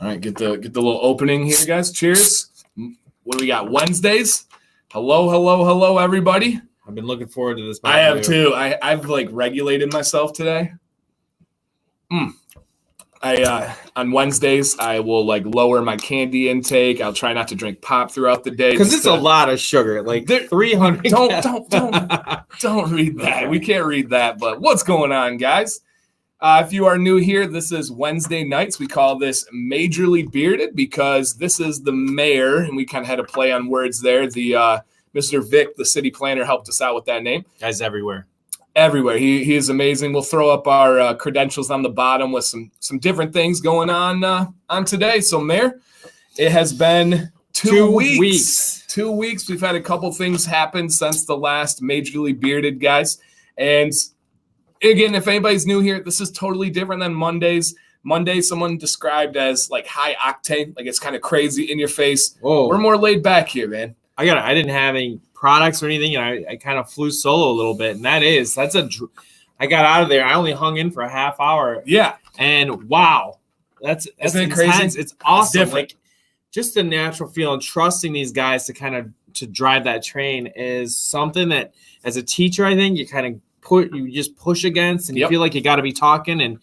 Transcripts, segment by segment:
All right, get the little opening here, guys. Cheers. What do we got? Wednesdays. Hello, everybody. I've been looking forward to this. I have too. I've like regulated myself today. On Wednesdays I will like lower my candy intake. I'll try not to drink pop throughout the day because it's a lot of sugar. Like 300. Don't read that. We can't read that. But what's going on, guys? If you are new here, this is Wednesday nights. We call this Mayjorly Bearded because this is the mayor, and we kind of had a play on words there. The Mr. Vic, the city planner, helped us out with that name. Guys everywhere. Everywhere. He is amazing. We'll throw up our credentials on the bottom with some different things going on today. So, Mayor, it has been two weeks. 2 weeks. We've had a couple things happen since the last Mayjorly Bearded, guys. And again, if anybody's new here, this is totally different than Mondays. Monday, someone described as like high octane, like it's kind of crazy in your face. Whoa. We're more laid back here, man. I didn't have any products or anything, and I kind of flew solo a little bit, and I got out of there. I only hung in for a half hour. Yeah, and wow, that's Isn't it intense. Crazy? It's awesome. It's different. Like just the natural feeling, trusting these guys to drive that train is something that, as a teacher, I think you just push against, and you feel like you got to be talking and.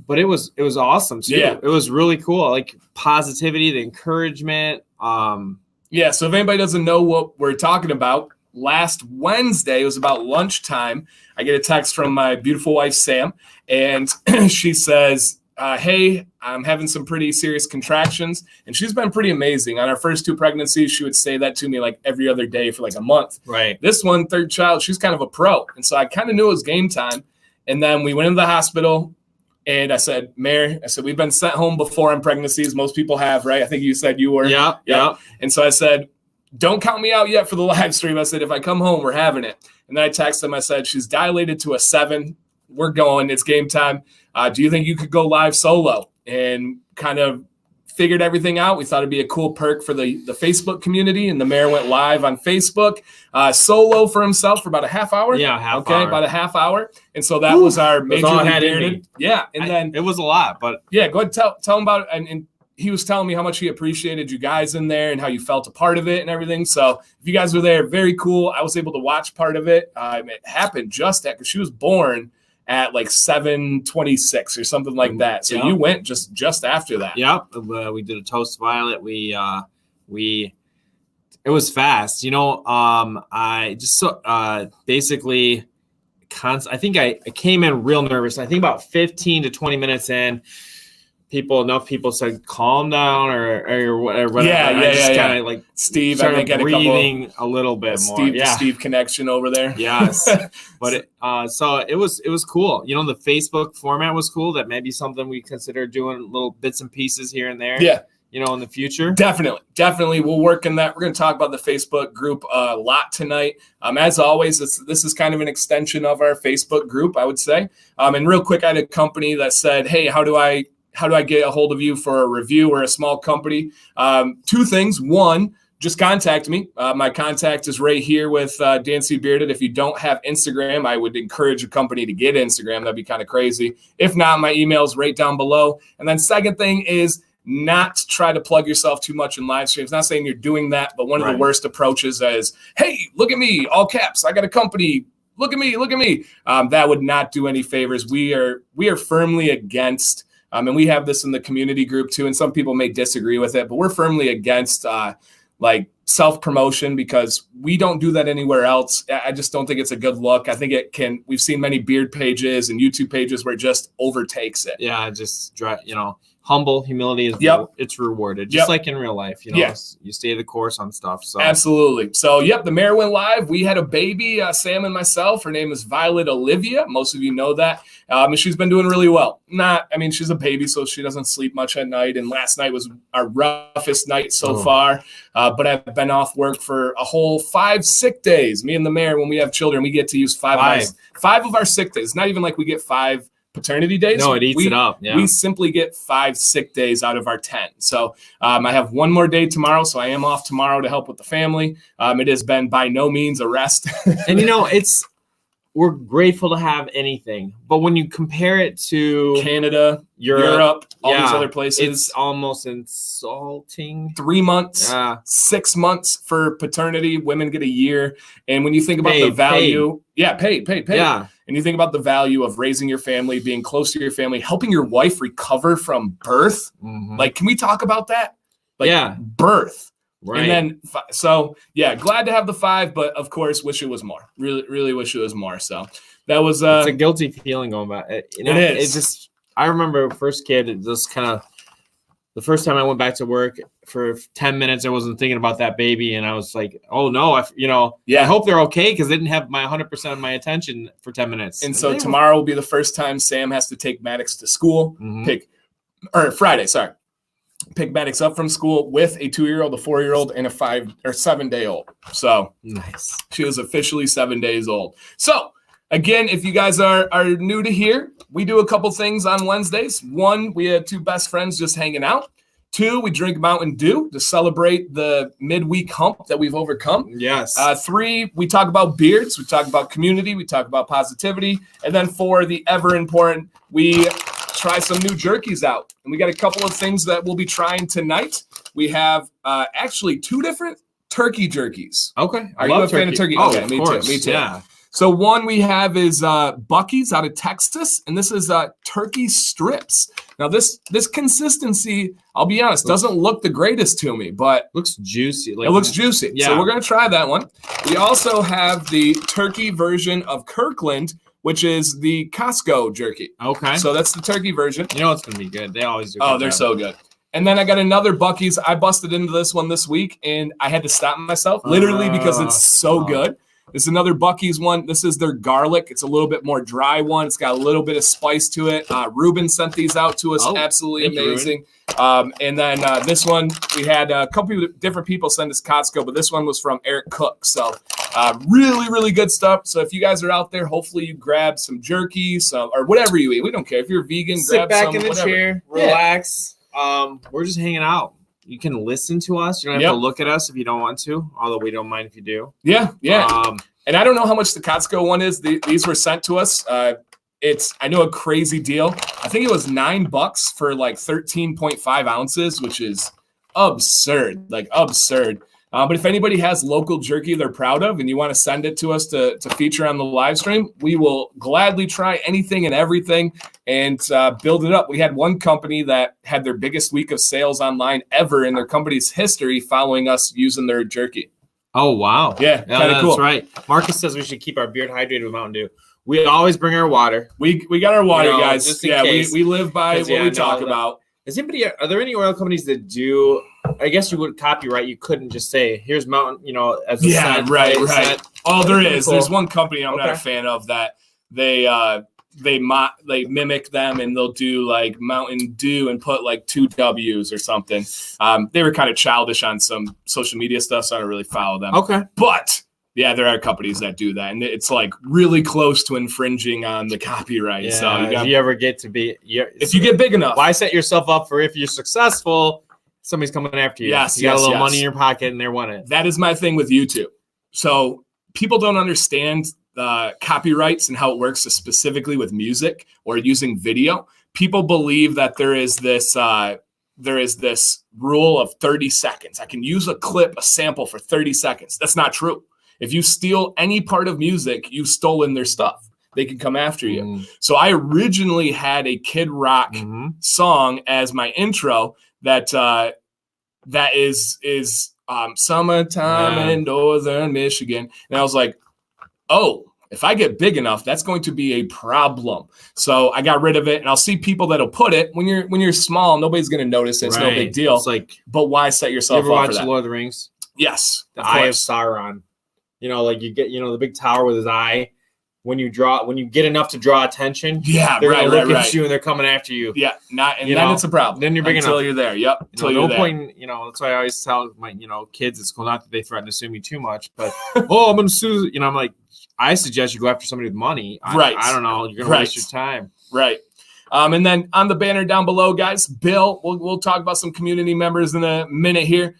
But it was awesome too. Yeah. It was really cool. Like positivity, the encouragement. Yeah, so if anybody doesn't know what we're talking about, last Wednesday, it was about lunchtime, I get a text from my beautiful wife, Sam, and she says, hey, I'm having some pretty serious contractions, and she's been pretty amazing. On our first 2 pregnancies, she would say that to me like every other day for like a month. Right. This one, third child, she's kind of a pro, and so I kind of knew it was game time, and then we went into the hospital. And I said, Mayor, we've been sent home before on pregnancies. Most people have, right? I think you said you were. Yeah. And so I said, don't count me out yet for the live stream. I said, if I come home, we're having it. And then I texted him. I said, she's dilated to a 7. We're going. It's game time. Do you think you could go live solo? And kind of figured everything out. We thought it'd be a cool perk for the Facebook community. And the mayor went live on Facebook, solo for himself for about a half hour. Yeah, about a half hour. And so that was our Mayjorly Bearded. Yeah, and then it was a lot, but yeah, go ahead, tell him about it. And he was telling me how much he appreciated you guys in there and how you felt a part of it and everything. So if you guys were there, very cool. I was able to watch part of it. It happened just because she was born at like 7:26 or something like that. So you went just after that. Yep. We did a toast violet. It was fast, I just basically I think I came in real nervous. I think about 15 to 20 minutes in, enough people said calm down or whatever. Yeah. Kind of like Steve, started I think breathing a little bit more. Steve connection over there. Yes, but so it was cool. The Facebook format was cool. That may be something we consider doing, little bits and pieces here and there. Yeah. In the future. Definitely. We'll work on that. We're going to talk about the Facebook group a lot tonight. As always, this is kind of an extension of our Facebook group, I would say. And real quick, I had a company that said, hey, how do I get a hold of you for a review? Or a small company? 2 things. One, just contact me. My contact is right here with DanCBearded. If you don't have Instagram, I would encourage a company to get Instagram. That'd be kind of crazy. If not, my email is right down below. And then second thing is not to try to plug yourself too much in live streams. Not saying you're doing that, but one of the worst approaches is, hey, look at me, all caps. I got a company. Look at me. That would not do any favors. We are firmly against, and we have this in the community group too, and some people may disagree with it, but we're firmly against like self-promotion because we don't do that anywhere else. I just don't think it's a good look. I think we've seen many beard pages and YouTube pages where it just overtakes it. Yeah, just humble humility is it's rewarded, just like in real life. You stay the course on stuff. So absolutely. So the mayor went live. We had a baby, Sam and myself. Her name is Violet Olivia. Most of you know that. And she's been doing really well. She's a baby, so she doesn't sleep much at night. And last night was our roughest night so far. But I've been off work for a whole 5 sick days. Me and the mayor, when we have children, we get to use 5 of our sick days. Not even like we get 5 paternity days. No, it eats it up. Yeah. We simply get 5 sick days out of our 10. So I have 1 more day tomorrow. So I am off tomorrow to help with the family. It has been by no means a rest. And it's we're grateful to have anything. But when you compare it to Canada, Europe, all these other places, it's almost insulting. 3 months, 6 months for paternity. Women get a year. And when you think about the value, paid. Yeah. And you think about the value of raising your family, being close to your family, helping your wife recover from birth. Like, can we talk about that? Like, birth. Right. And then, glad to have the 5, but of course, wish it was more. Really, really wish it was more. So that was it's a guilty feeling going back. It is. It's just, I remember first kid, it just kind of, the first time I went back to work for 10 minutes, I wasn't thinking about that baby. And I was like, oh no, I hope they're okay, because they didn't have my 100% of my attention for 10 minutes. And so tomorrow will be the first time Sam has to take Maddox to school, Friday, pick Maddox up from school with a 2-year-old, a 4-year-old, and a 5 or 7-day-old. So nice. She was officially 7 days old. So again, if you guys are new to here, we do a couple things on Wednesdays. 1, we had 2 best friends just hanging out. 2, we drink Mountain Dew to celebrate the midweek hump that we've overcome. Yes. 3, we talk about beards. We talk about community. We talk about positivity. And then 4, the ever important, we try some new jerkies out. And we got a couple of things that we'll be trying tonight. We have actually 2 different turkey jerkies. Okay. Are you a fan of turkey? Oh, okay, of me course. too. Me too. Yeah. So one we have is Buc-ee's out of Texas, and this is turkey strips. Now this consistency, I'll be honest, doesn't look the greatest to me, but looks juicy. It looks juicy. Yeah. So we're gonna try that one. We also have the turkey version of Kirkland, which is the Costco jerky. Okay. So that's the turkey version. You know it's gonna be good. They always do. Oh, they're so good. And then I got another Buc-ee's. I busted into this one this week, and I had to stop myself, literally, because it's so good. This is another Buc-ee's one. This is their garlic. It's a little bit more dry one. It's got a little bit of spice to it. Ruben sent these out to us. Absolutely amazing. And then this one, we had a couple of different people send us Costco, but this one was from Eric Cook. So really, really good stuff. So if you guys are out there, hopefully you grab some jerky, or whatever you eat. We don't care. If you're vegan, sit grab back some, in the whatever. chair, relax. We're just hanging out. You can listen to us. You don't have to look at us if you don't want to, although we don't mind if you do. Yeah. And I don't know how much the Costco one is. These were sent to us. It's, I know, a crazy deal. I think it was $9 for like 13.5 ounces, which is absurd, absurd. But if anybody has local jerky they're proud of and you want to send it to us to feature on the live stream, we will gladly try anything and everything and build it up. We had one company that had their biggest week of sales online ever in their company's history following us using their jerky. Oh, wow. Yeah, kind of cool. That's right. Marcus says we should keep our beard hydrated with Mountain Dew. We always bring our water. We got our water, guys. Yeah, we live by what we talk about. Are there any oil companies that do, I guess you would copyright, you couldn't just say, here's Mountain, as a set. Right. Oh, there is. Cool. There's one company I'm not a fan of that they mimic them and they'll do like Mountain Dew and put like 2 W's or something. They were kind of childish on some social media stuff, so I don't really follow them. Okay. But yeah, there are companies that do that, and it's like really close to infringing on the copyright. Yeah, so if you ever get to be, if you get big enough, why set yourself up for if you're successful, somebody's coming after you. Yes, you got a little money in your pocket, and they want it. That is my thing with YouTube. So people don't understand copyrights and how it works, specifically with music or using video. People believe that there is this rule of 30 seconds. I can use a sample for 30 seconds. That's not true. If you steal any part of music, you've stolen their stuff. They can come after you. So I originally had a Kid Rock song as my intro that is Summertime in Northern Michigan. And I was like, oh, if I get big enough, that's going to be a problem. So I got rid of it, and I'll see people that'll put it. When you're small, nobody's going to notice it. It's no big deal. It's like, but why set yourself up for that? You ever watch Lord of the Rings? Yes. The Eye of Sauron. Like you get, the big tower with his eye. When you get enough to draw attention, they're gonna look at you and they're coming after you. Yeah, then it's a problem. Then you're big until enough. You're there. Yep. Until you're no there. point. That's why I always tell my kids it's cool. Not that they threaten to sue me too much, but I'm gonna sue. I'm like, I suggest you go after somebody with money. I don't know. You're gonna waste your time. Right. And then on the banner down below, guys, Bill. We'll talk about some community members in a minute here.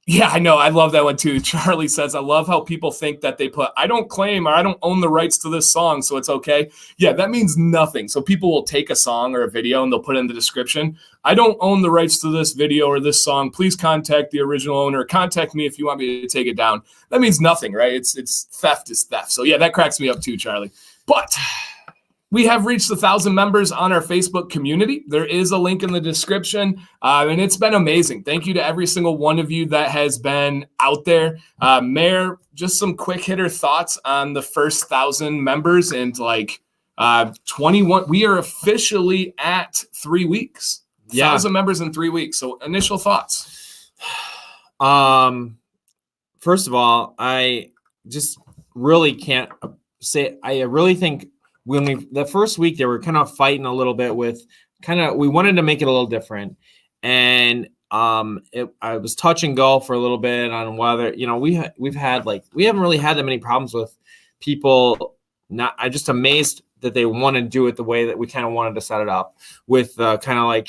Yeah, I know. I love that one too. Charlie says, I love how people think that they put, I don't claim or I don't own the rights to this song, so it's okay. Yeah, that means nothing. So people will take a song or a video and they'll put in the description, I don't own the rights to this video or this song. Please contact the original owner. Contact me if you want me to take it down. That means nothing, right? It's theft is theft. So yeah, that cracks me up too, Charlie. But we have reached 1,000 members on our Facebook community. There is a link in the description, and it's been amazing. Thank you to every single one of you that has been out there. Mayor, just some quick hitter thoughts on the first 1,000 members and like 21. We are officially at 3 weeks. 1,000 members in 3 weeks. So initial thoughts. First of all, I just really can't say. I really think. When the first week they were kind of fighting a little bit with we wanted to make it a little different, and I was touch and go for a little bit on whether we haven't really had that many problems with people. I'm just amazed that they want to do it the way that we kind of wanted to set it up with pinning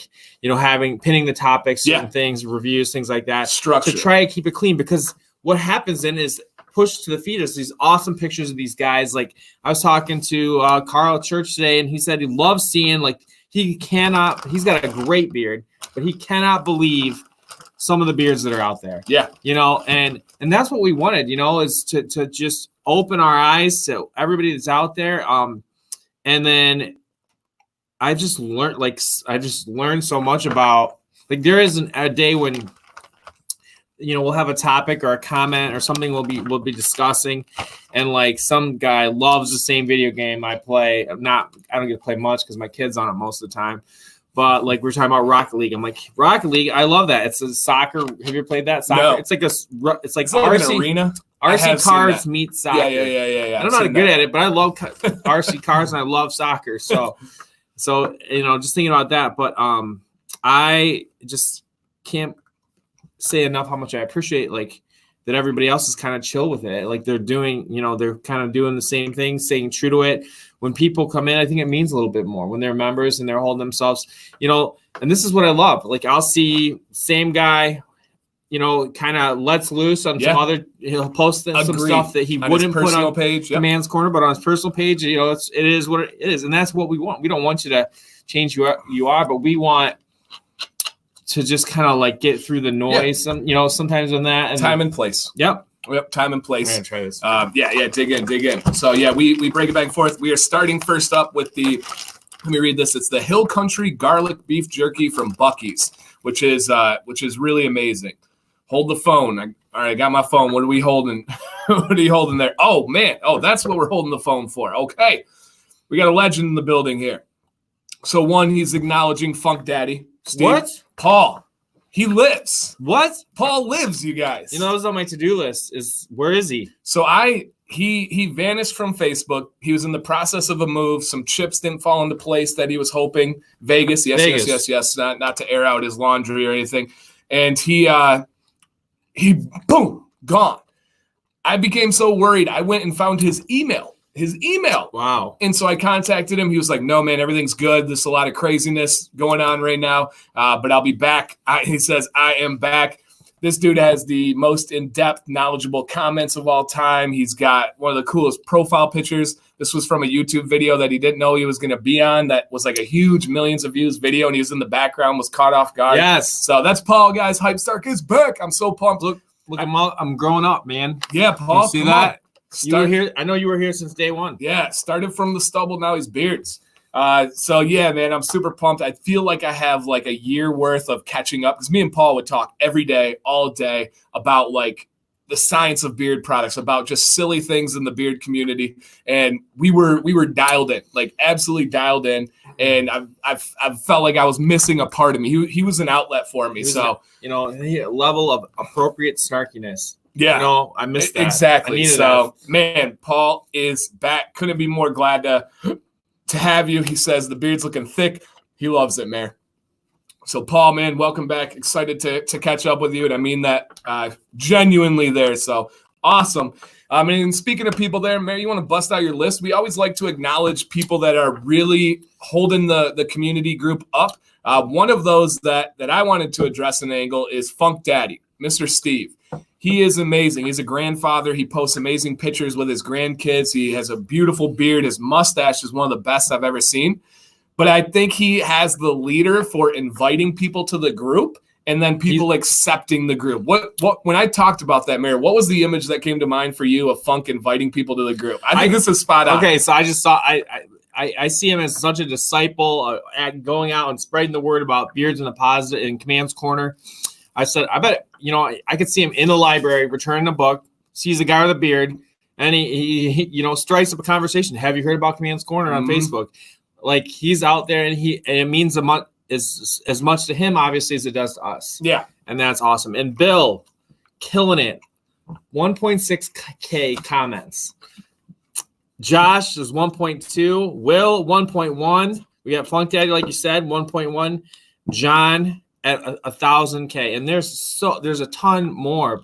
the topics, certain things, reviews, things like that, structure to try to keep it clean. Because what happens then is push to the feed us these awesome pictures of these guys. Like I was talking to Carl at church today, and he said he loves seeing he's got a great beard, but he cannot believe some of the beards that are out there. Yeah. And that's what we wanted, is to just open our eyes to everybody that's out there. And then I just learned so much about, there isn't a day when we'll have a topic or a comment or something we'll be discussing, and some guy loves the same video game I play. I don't get to play much because my kid's on it most of the time. But we're talking about Rocket League. I'm like, Rocket League, I love that. It's a soccer. Have you ever played that? Soccer. No. It's like RC, an arena. RC cars meet soccer. Yeah. I'm not good at it, but I love RC cars and I love soccer. So just thinking about that. But I just can't say enough how much I appreciate that everybody else is kind of chill with it. They're doing, they're kind of doing the same thing, staying true to it. When people come in, I think it means a little bit more when they're members and they're holding themselves, and this is what I love. I'll see same guy, kind of lets loose on some other, he'll post some stuff that he wouldn't put on page, Command's Corner, but on his personal page, it is what it is. And that's what we want. We don't want you to change who you are, but we want to just kind of get through the noise, sometimes on that. And time and place. Yep, time and place. I'm gonna try this. Dig in. So we break it back and forth. We are starting first up with let me read this. It's the Hill Country Garlic Beef Jerky from Buc-ee's, which is really amazing. Hold the phone. All right, I got my phone. What are we holding? What are you holding there? Oh, man. Oh, that's what we're holding the phone for. Okay. We got a legend in the building here. So one, he's acknowledging Funk Daddy. Steve, what? Paul. He lives. What? Paul lives, you guys. That was on my to-do list. Where is he? So he vanished from Facebook. He was in the process of a move. Some chips didn't fall into place that he was hoping. Vegas. Yes. Not to air out his laundry or anything. And he boom, gone. I became so worried. I went and found his email. Wow. And so I contacted him. He was like, no, man, everything's good. There's a lot of craziness going on right now, but I'll be back. He says, I am back. This dude has the most in-depth, knowledgeable comments of all time. He's got one of the coolest profile pictures. This was from a YouTube video that he didn't know he was going to be on. That was a huge millions of views video, and he was in the background, was caught off guard. Yes. So that's Paul, guys. Hype Stark is back. I'm so pumped. Look, I'm growing up, man. Yeah, Paul. You see that? You were here. I know you were here since day one. Yeah, started from the stubble. Now he's beards. So yeah, man, I'm super pumped. I feel like I have a year worth of catching up, because me and Paul would talk every day, all day, about the science of beard products, about just silly things in the beard community, and we were dialed in, absolutely dialed in. And I've felt like I was missing a part of me. He was an outlet for me. So a level of appropriate snarkiness. Yeah, I missed that. Exactly. So man, Paul is back. Couldn't be more glad to have you. He says the beard's looking thick. He loves it, Mayor. So Paul, man, welcome back. Excited to catch up with you. And I mean that genuinely there. So Awesome. And speaking of people there, Mary, you want to bust out your list? We always like to acknowledge people that are really holding the community group up. One of those that I wanted to address an angle is Funk Daddy, Mr. Steve. He is amazing. He's a grandfather. He posts amazing pictures with his grandkids. He has a beautiful beard. His mustache is one of the best I've ever seen. But I think he has the leader for inviting people to the group and then people accepting the group. What when I talked about that, Mayor, what was the image that came to mind for you of Funk inviting people to the group? I think this is spot on. Okay, so I just saw I see him as such a disciple at going out and spreading the word about beards in the positive in Command's Corner. I said, I bet, I could see him in the library returning a book, sees a guy with a beard, and he strikes up a conversation. Have you heard about Command's Corner on Facebook? Like, he's out there, and it means as much to him, obviously, as it does to us. Yeah. And that's awesome. And Bill, killing it. 1.6K comments. Josh is 1.2. Will, 1.1. We got Funk Daddy, like you said, 1.1. John at 1,000K. And there's a ton more.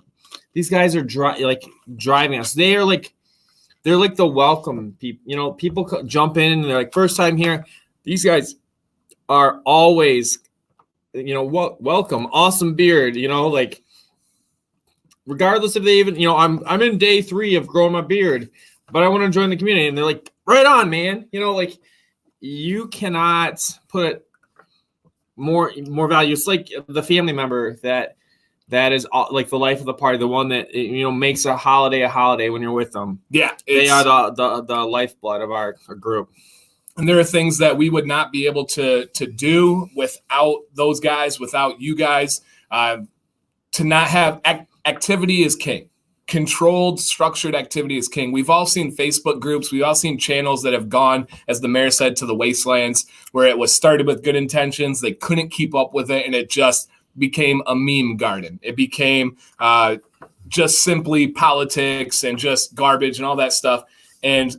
These guys are driving us. They're like the welcome people. People jump in and they're like, first time here. These guys are always, welcome. Awesome beard. Regardless if they even, I'm in day 3 of growing my beard, but I want to join the community. And they're like, right on, man. You cannot put more value. It's like the family member that is like the life of the party, the one that makes a holiday when you're with them. Yeah, they are the lifeblood of our group. And there are things that we would not be able to do without those guys, without you guys. To not have activity is king. Controlled, structured activity is king. We've all seen Facebook groups. We've all seen channels that have gone, as the mayor said, to the wastelands, where it was started with good intentions. They couldn't keep up with it, and it just became a meme garden. It became just simply politics and just garbage and all that stuff. And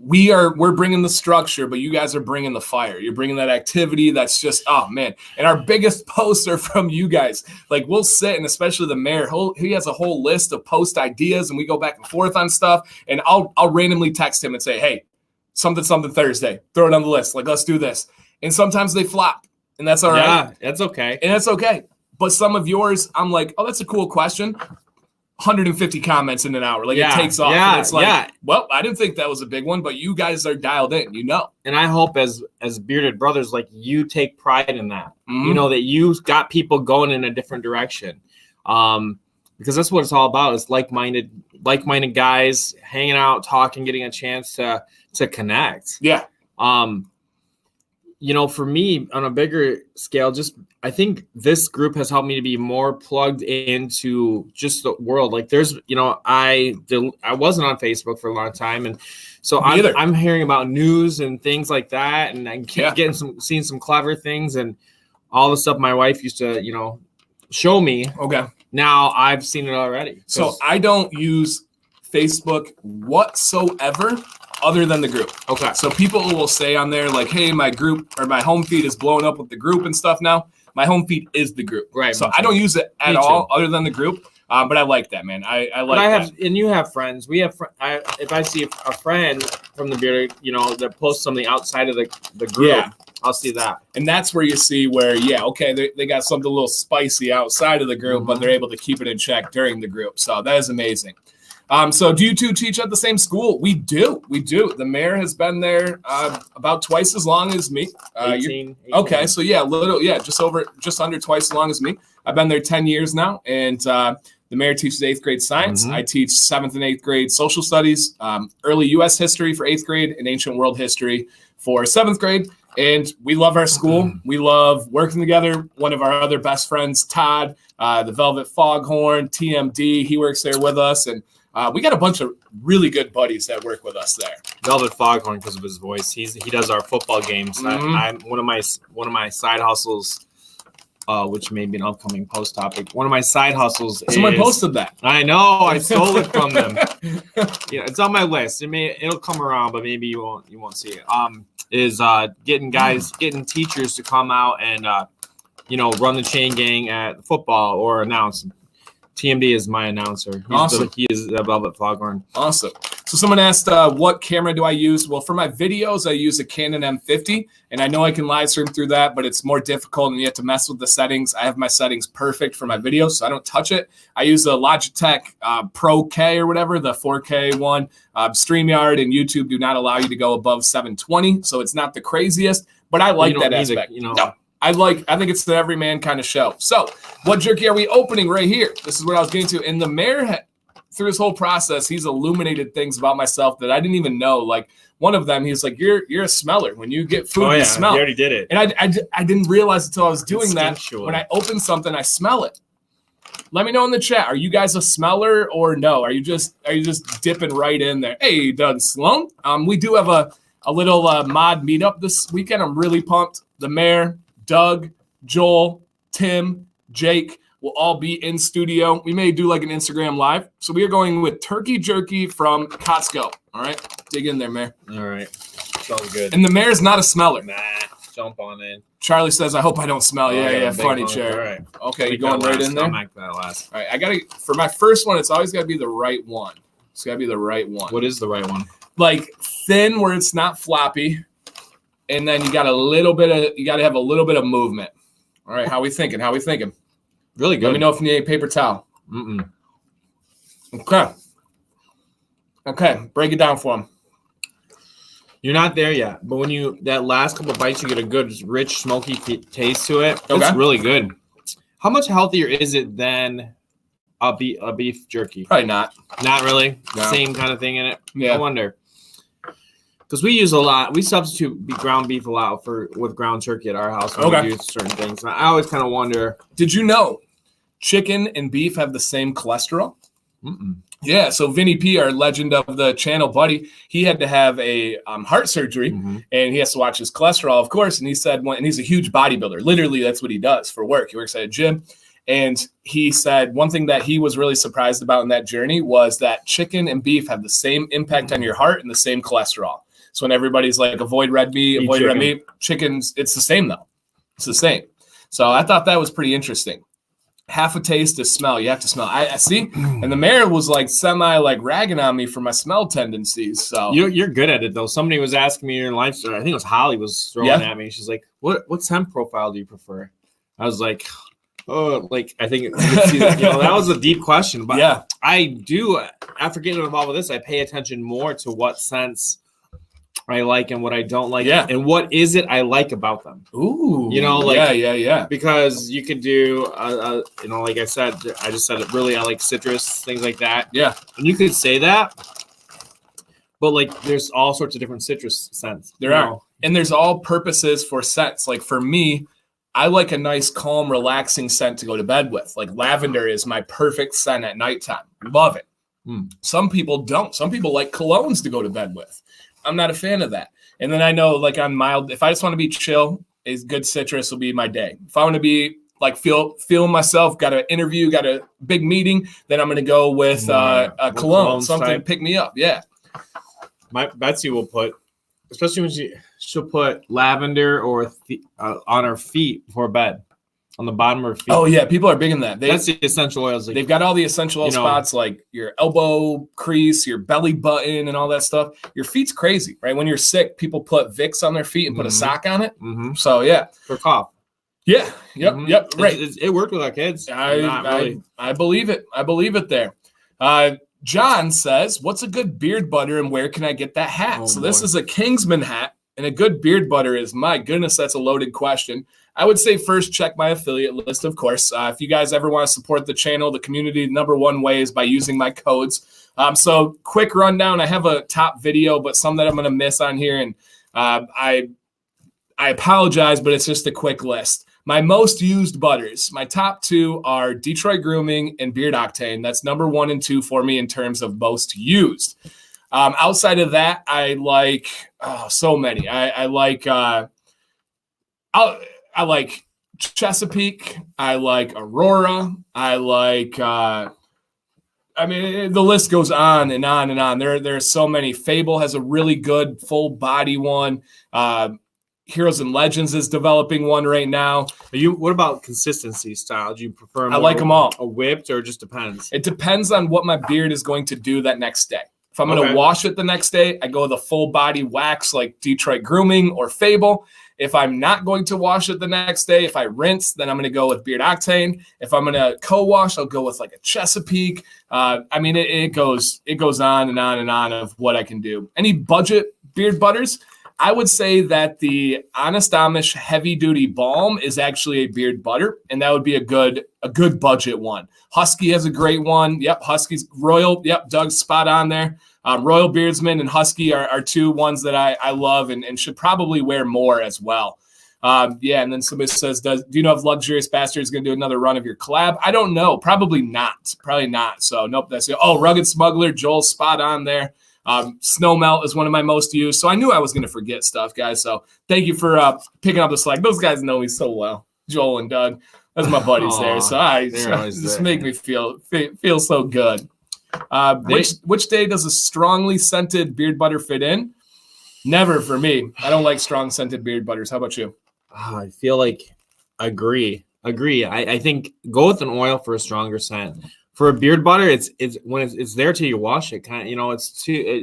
we're bringing the structure, but you guys are bringing the fire. You're bringing that activity. That's just, oh man. And our biggest posts are from you guys. Like, we'll sit, and especially the mayor, he has a whole list of post ideas, and we go back and forth on stuff. And I'll randomly text him and say, hey, something Thursday, throw it on the list. Like, let's do this. And sometimes they flop, and that's all right. Yeah, that's okay. And that's okay. But some of yours, I'm like, oh, that's a cool question. 150 comments in an hour. Like, it takes off. And it's like, well, I didn't think that was a big one, but you guys are dialed in, And I hope as bearded brothers, like, you take pride in that. Mm-hmm. That you got people going in a different direction. Because that's what it's all about, is like-minded guys hanging out, talking, getting a chance to connect. Yeah. For me, on a bigger scale, I think this group has helped me to be more plugged into just the world. Like, there's, I wasn't on Facebook for a long time, and so I'm hearing about news and things like that, and I'm seeing some clever things and all the stuff my wife used to, show me. Okay. Now I've seen it already. So I don't use Facebook whatsoever, other than the group. Okay. So people will say on there, like, hey, my group or my home feed is blowing up with the group and stuff now. My home feed is the group. Right. So I don't use it at all other than the group. But I like that, man. I like that. And you have friends. We have if I see a friend from the bearded, that posts something outside of the group, I'll see that. And that's where you see where, they got something a little spicy outside of the group, but they're able to keep it in check during the group. So that is amazing. So do you two teach at the same school? We do. The mayor has been there about twice as long as me. 18. Okay, so just under twice as long as me. I've been there 10 years now, and the mayor teaches 8th grade science. I teach 7th and 8th grade social studies, early U.S. history for 8th grade, and ancient world history for 7th grade. And we love our school. We love working together. One of our other best friends, Todd, the Velvet Foghorn, TMD, he works there with us, and we got a bunch of really good buddies that work with us there. Velvet Foghorn, because of his voice, he does our football games. I'm one of my side hustles, which may be an upcoming post topic. One of my side hustles. Someone posted that. I know. I stole it from them. It's on my list. It'll come around, but maybe you won't see it. Is getting teachers to come out and run the chain gang at football or announce. TMD is my announcer. Awesome. He is the Velvet Foghorn. Awesome. So someone asked, what camera do I use? Well, for my videos, I use a Canon M50, and I know I can live stream through that, but it's more difficult, and you have to mess with the settings. I have my settings perfect for my videos, so I don't touch it. I use a Logitech Pro K or whatever, the 4K one. StreamYard and YouTube do not allow you to go above 720, so it's not the craziest, but I like that aspect. No. I think it's the everyman kind of show. So what jerky are we opening right here? This is what I was getting to. And the mayor, through this whole process, he's illuminated things about myself that I didn't even know. Like one of them, he's like, you're a smeller. When you get food, you smell. You already did it. And I didn't realize until I was doing that. When I open something, I smell it. Let me know in the chat. Are you guys a smeller or no? Are you just dipping right in there? Hey, Doug Sloan. We do have a little mod meetup this weekend. I'm really pumped. The mayor, Doug, Joel, Tim, Jake will all be in studio. We may do like an Instagram live. So we are going with turkey jerky from Costco. All right. Dig in there, Mayor. All right. Sounds good. And the mayor's not a smeller. Nah. Jump on in. Charlie says, I hope I don't smell. Yeah. Funny, Chair. All right. Okay. You going right in there? I'll make that last. All right. For my first one, it's always got to be the right one. It's got to be the right one. What is the right one? Like thin where it's not floppy. And then you got to have a little bit of movement. All right, how we thinking? Really good. Let me know if you need a paper towel. Okay, break it down for him. You're not there yet, but when that last couple bites, you get a good, rich, smoky taste to it. Okay. It's really good. How much healthier is it than a beef jerky? Probably not. Not really. No. Same kind of thing in it. Yeah. I wonder. Because we use a lot. We substitute ground beef a lot with ground turkey at our house when we do certain things. And I always kind of wonder. Did you know chicken and beef have the same cholesterol? Yeah. So Vinny P, our legend of the channel buddy, he had to have a heart surgery, and he has to watch his cholesterol, of course. And he said, and he's a huge bodybuilder. Literally, that's what he does for work. He works at a gym. And he said one thing that he was really surprised about in that journey was that chicken and beef have the same impact on your heart and the same cholesterol. So when everybody's like, avoid red meat, red meat, chickens, it's the same though. It's the same. So I thought that was pretty interesting. Half a taste is smell. You have to smell. I see. And the mayor was like ragging on me for my smell tendencies. So you're good at it though. Somebody was asking me in live stream. I think it was Holly was throwing at me. She's like, what temp profile do you prefer? I was like, oh, like I think that was a deep question. But yeah, I do. After getting involved with this, I pay attention more to what scents I like and what I don't like. Yeah. And what is it I like about them? Ooh. Yeah. Because you could do, like I said, I just said it really, I like citrus, things like that. Yeah. And you could say that, but like there's all sorts of different citrus scents. There are. And there's all purposes for scents. Like for me, I like a nice, calm, relaxing scent to go to bed with. Like lavender is my perfect scent at nighttime. Love it. Some people don't. Some people like colognes to go to bed with. I'm not a fan of that. And then I know like on mild, if I just want to be chill, a good citrus will be my day. If I want to be like feeling myself, got an interview, got a big meeting, then I'm going to go with a cologne, something to pick me up. Yeah. My Betsy will put, especially when she'll put lavender or on her feet before bed. On the bottom of her feet. Oh, yeah. People are big in that. That's the essential oils. They've got all the essential oil spots like your elbow crease, your belly button, and all that stuff. Your feet's crazy, right? When you're sick, people put Vicks on their feet and put a sock on it. So, yeah. For cough. Yeah. Yep. Right. It worked with our kids. I believe it. I believe it there. John says, what's a good beard butter and where can I get that hat? This is a Kingsman hat. And a good beard butter is, my goodness, that's a loaded question. I would say first check my affiliate list, of course. If you guys ever want to support the channel, the community, the number one way is by using my codes. So quick rundown. I have a top video, but some that I'm going to miss on here. And I apologize, but it's just a quick list. My most used butters, my top two are Detroit Grooming and Beard Octane. That's number 1 and 2 for me in terms of most used. Outside of that, I like so many. I like Chesapeake. I like Aurora. I like. The list goes on and on and on. There's so many. Fable has a really good full body one. Heroes and Legends is developing one right now. What about consistency style? Do you prefer I like them all. A whipped, or just depends? It depends on what my beard is going to do that next day. If I'm going to wash it the next day, I go with a full body wax like Detroit Grooming or Fable. If I'm not going to wash it the next day, if I rinse, then I'm going to go with Beard Octane. If I'm going to co-wash, I'll go with like a Chesapeake. I mean, it goes on and on and on of what I can do. Any budget beard butters? I would say that the Honest Amish Heavy Duty Balm is actually a beard butter, and that would be a good budget one. Husky has a great one. Yep, Husky's Royal. Yep, Doug's spot on there. Royal Beardsman and Husky are two ones that I love and should probably wear more as well. Yeah, and then somebody says, do you know if Luxurious Bastard is going to do another run of your collab? I don't know. Probably not. So, nope. That's it. Oh, Rugged Smuggler, Joel's spot on there. Snow Melt is one of my most used. So I knew I was going to forget stuff, guys. So thank you for picking up the slack. Those guys know me so well, Joel and Doug. That's my buddies there. So I just make me feel so good. Which day does a strongly scented beard butter fit in? Never for me. I don't like strong scented beard butters. How about you? I feel like agree. I think go with an oil for a stronger scent. For a beard butter, it's when it's there till you wash it. Kind of, it's too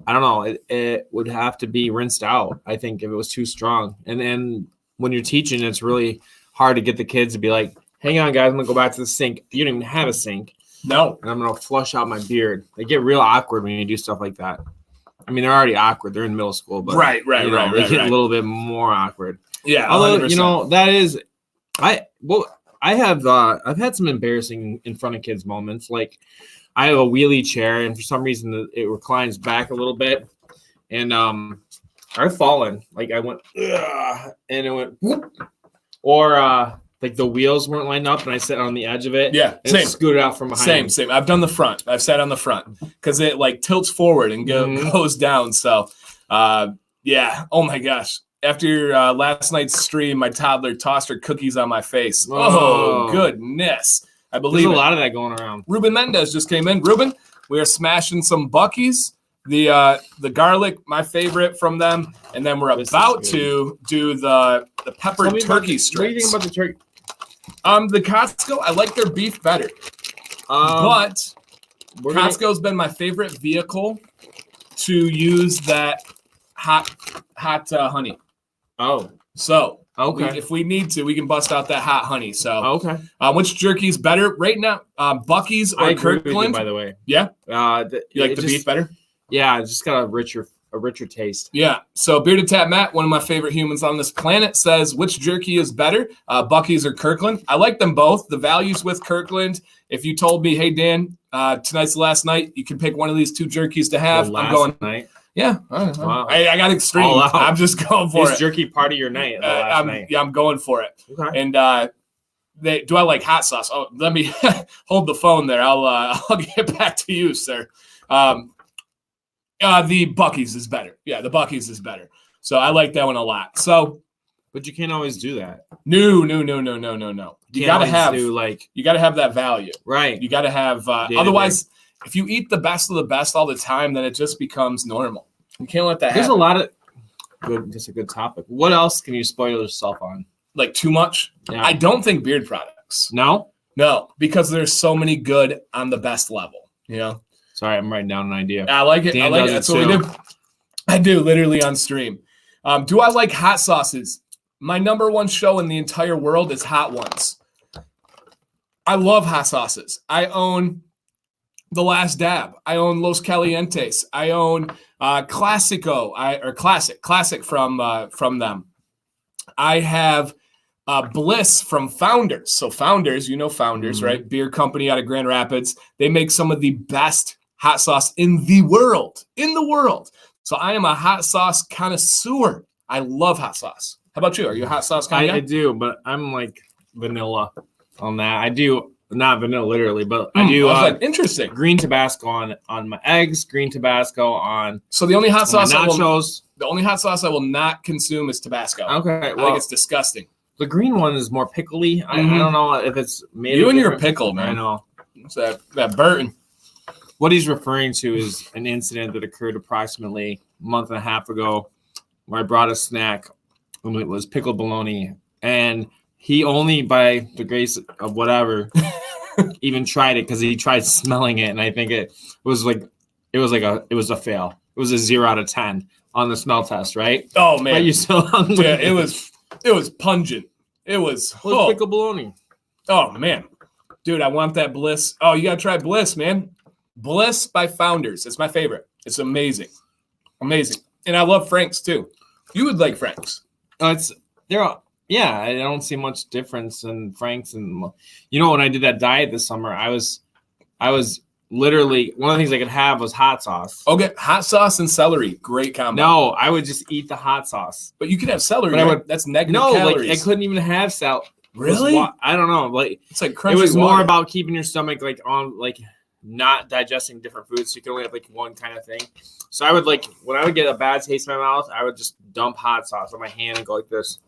I don't know. It would have to be rinsed out, I think, if it was too strong. And then when you're teaching, it's really hard to get the kids to be like, hang on, guys, I'm gonna go back to the sink. You don't even have a sink. No. And I'm gonna flush out my beard. They get real awkward when you do stuff like that. I mean, they're already awkward. They're in middle school, but right. They get a little bit more awkward. Yeah. Although 100%. that is, I've had some embarrassing in front of kids moments. Like I have a wheelie chair, and for some reason it reclines back a little bit, and I've fallen. Like I went, and it went, whoop, or like the wheels weren't lined up, and I sat on the edge of it. Yeah, and scooted out from behind. Same. I've done the front. I've sat on the front because it like tilts forward and goes down. So, yeah. Oh my gosh. After last night's stream, my toddler tossed her cookies on my face. Oh goodness! I believe there's a lot of that going around. Ruben Mendez just came in. Ruben, we are smashing some Buc-ee's. The garlic, my favorite from them, and then we're about to do the pepper turkey strips. What do you think about the turkey? The Costco, I like their beef better, but Costco's been my favorite vehicle to use that hot honey. Oh, so okay. If we need to, we can bust out that hot honey. So okay. Which jerky's better right now? Buc-ee's or Kirkland? By the way, yeah. You like the just, beef better? Yeah, it's just got a richer taste. Yeah. So Bearded Tap Matt, one of my favorite humans on this planet, says, which jerky is better, Buc-ee's or Kirkland? I like them both. The values with Kirkland. If you told me, hey Dan, tonight's the last night, you can pick one of these two jerkies to have. I'm going. Night. Yeah, wow. I got extreme. I'm just going for it. Is jerky part of your night? Night? Yeah, I'm going for it. Okay. And do I like hot sauce? Oh, let me hold the phone there. I'll get back to you, sir. The Buc-ee's is better. Yeah, the Buc-ee's is better. So I like that one a lot. So, but you can't always do that. No. You gotta have that value, right? You gotta have. Otherwise, if you eat the best of the best all the time, then it just becomes normal. You can't let that happen. There's a lot of good. Just a good topic. What else can you spoil yourself on? Like too much? Yeah. I don't think beard products. No, because there's so many good on the best level. You know. Sorry, I'm writing down an idea. I like it. Dan I like it. That's what we do. I do literally on stream. Do I like hot sauces? My number one show in the entire world is Hot Ones. I love hot sauces. I own The Last Dab. I own Los Calientes. I own Classico. Classic from them. I have Bliss from Founders. So Founders, Founders, right? Beer company out of Grand Rapids. They make some of the best hot sauce in the world. So I am a hot sauce connoisseur. I love hot sauce. How about you? Are you a hot sauce kind of guy? I do, but I'm like vanilla on that. I do not vanilla literally, but I do. Interesting. Green Tabasco on my eggs. Green Tabasco on. So the only hot sauce nachos. The only hot sauce I will not consume is Tabasco. Okay, I think it's disgusting. The green one is more pickly. I don't know if it's made. You and your pickle, man. I know. It's that Burton. What he's referring to is an incident that occurred approximately a month and a half ago where I brought a snack, and it was pickled bologna, and he only, by the grace of whatever, even tried it because he tried smelling it, and I think it was a fail. It was a 0 out of 10 on the smell test, right? Oh man, but you still hungry? Yeah, it was pungent. It was pickled bologna. Oh man, dude, I want that Bliss. Oh, you gotta try Bliss, man. Bliss by Founders. It's my favorite. It's amazing, and I love Frank's too. You would like Frank's. Yeah, I don't see much difference in Frank's. And when I did that diet this summer, I was literally, one of the things I could have was hot sauce. Okay, hot sauce and celery, great combo. No, I would just eat the hot sauce. But you could have celery. Right? That's negative calories. Like I couldn't even have celery. Really? I don't know. Like it's like crunchy. It was water. more about keeping your stomach not digesting different foods, so you can only have one kind of thing. So I would when I would get a bad taste in my mouth, I would just dump hot sauce on my hand and go like this.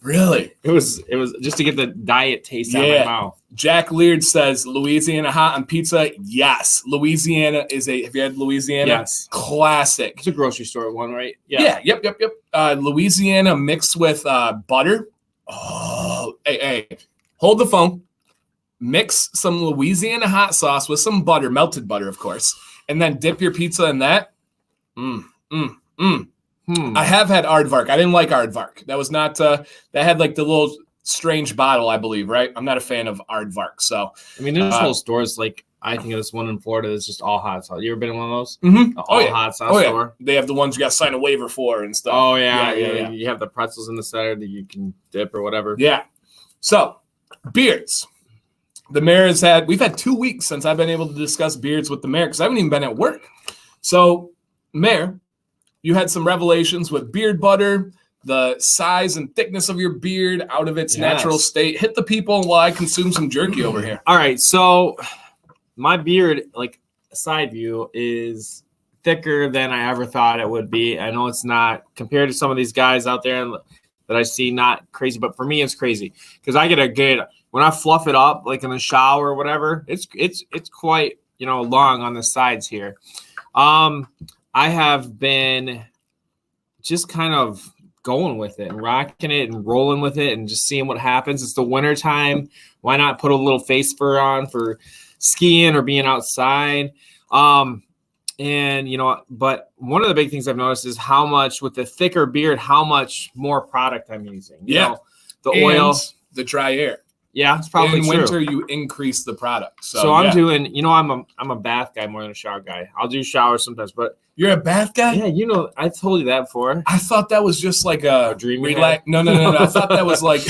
Really? It was just to get the diet taste out of my mouth. Jack Leard says Louisiana hot on pizza. Yes, Louisiana is have you had Louisiana? Yes, classic. It's a grocery store one, right? Yeah. Yep. Louisiana mixed with butter. Oh, hey, hold the phone. Mix some Louisiana hot sauce with some butter, melted butter, of course, and then dip your pizza in that. I have had aardvark. I didn't like aardvark. That was not that had the little strange bottle, I believe, right? I'm not a fan of aardvark. So I mean, there's whole stores I think of this one in Florida that's just all hot sauce. You ever been in one of those? Mm-hmm. Hot sauce store. They have the ones you got to sign a waiver for and stuff. Oh yeah. You have the pretzels in the center that you can dip or whatever. Yeah. So beards. The mayor we've had 2 weeks since I've been able to discuss beards with the mayor because I haven't even been at work. So, Mayor, you had some revelations with beard butter, the size and thickness of your beard out of its natural state. Hit the people while I consume some jerky over here. All right. So, my beard, side view, is thicker than I ever thought it would be. I know it's not compared to some of these guys out there that I see, not crazy, but for me, it's crazy because I get a good. When I fluff it up, in the shower or whatever, it's quite, long on the sides here. I have been just kind of going with it and rocking it and rolling with it and just seeing what happens. It's the winter time. Why not put a little face fur on for skiing or being outside? But one of the big things I've noticed is how much with the thicker beard, how much more product I'm using. The oil, the dry air. Yeah, it's probably in true. winter you increase the product. So I'm doing, I'm a bath guy more than a shower guy. I'll do showers sometimes, but you're a bath guy? Yeah, I told you that before. I thought that was just like a dream. No. I thought that was like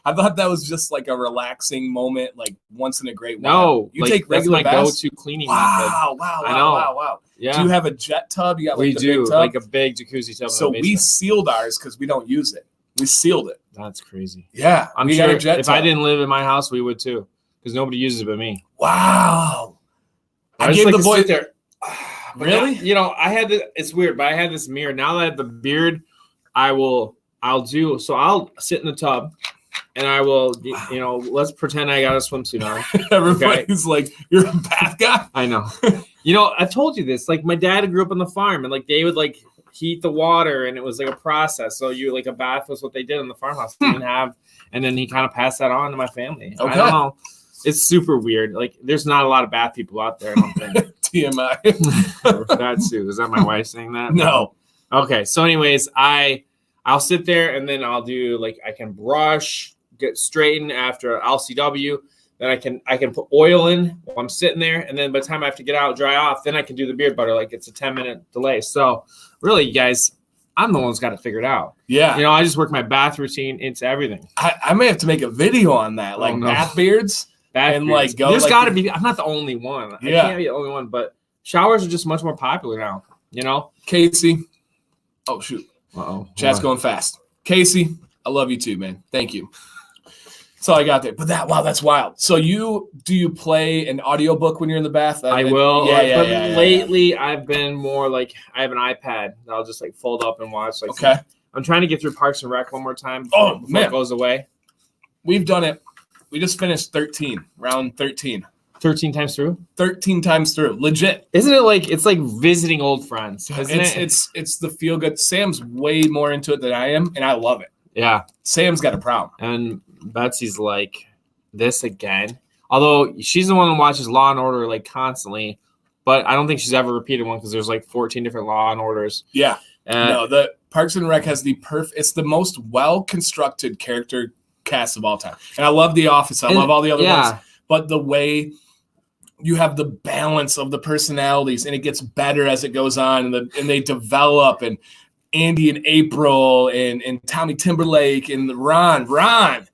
I thought that was just like a relaxing moment, once in a great while. No, you take regular that's my baths? go-to cleaning method. Wow. Wow. Yeah. Do you have a jet tub? You got we the do big tub? a big jacuzzi tub. So we sealed ours because we don't use it. We sealed it. That's crazy. Yeah, I'm sure if I didn't live in my house, we would too, because nobody uses it but me. Wow. I gave the boy there. Really? I had this. It's weird, but I had this mirror. Now that I have the beard, I'll sit in the tub, and I will. Let's pretend I got a swimsuit on. Everybody's like, "You're a bath guy." I know. I told you this. My dad grew up on the farm, and they would heat the water, and it was a process. So a bath was what they did in the farmhouse. They didn't have, and then he kind of passed that on to my family. Okay. I don't know. It's super weird. There's not a lot of bath people out there, I don't think. TMI. That too. Is that my wife saying that? No. Okay. So anyways, I'll sit there, and then I'll do I can brush, get straightened after LCW. Then I can put oil in while I'm sitting there, and then by the time I have to get out, dry off, then I can do the beard butter. It's a 10-minute delay. So really, you guys, I'm the one who's got it figured out. Yeah. I just work my bath routine into everything. I may have to make a video on that, bath beards. And beards. There's got to be. I'm not the only one. Yeah. I can't be the only one, but showers are just much more popular now. Casey. Oh shoot. Uh-oh. Chat's going fast. Casey, I love you too, man. Thank you. That's all I got there. But that's wild. So do you play an audiobook when you're in the bath? I will. Yeah. Lately, I've been more I have an iPad that I'll just fold up and watch. Okay. I'm trying to get through Parks and Rec one more time before it goes away. We've done it. We just finished round 13. 13 times through? 13 times through. Legit. Isn't it like it's like visiting old friends? Isn't it? It's the feel good. Sam's way more into it than I am, and I love it. Yeah. Sam's got a problem. And Betsy's like, this again. Although she's the one who watches Law and Order like constantly, but I don't think she's ever repeated one because there's like 14 different Law and Orders. Yeah. No, the Parks and Rec has it's the most well-constructed character cast of all time. And I love The Office. I love all the other ones. But the way you have the balance of the personalities, and it gets better as it goes on, and they develop, and Andy and April and Tommy Timberlake and Ron. Ron,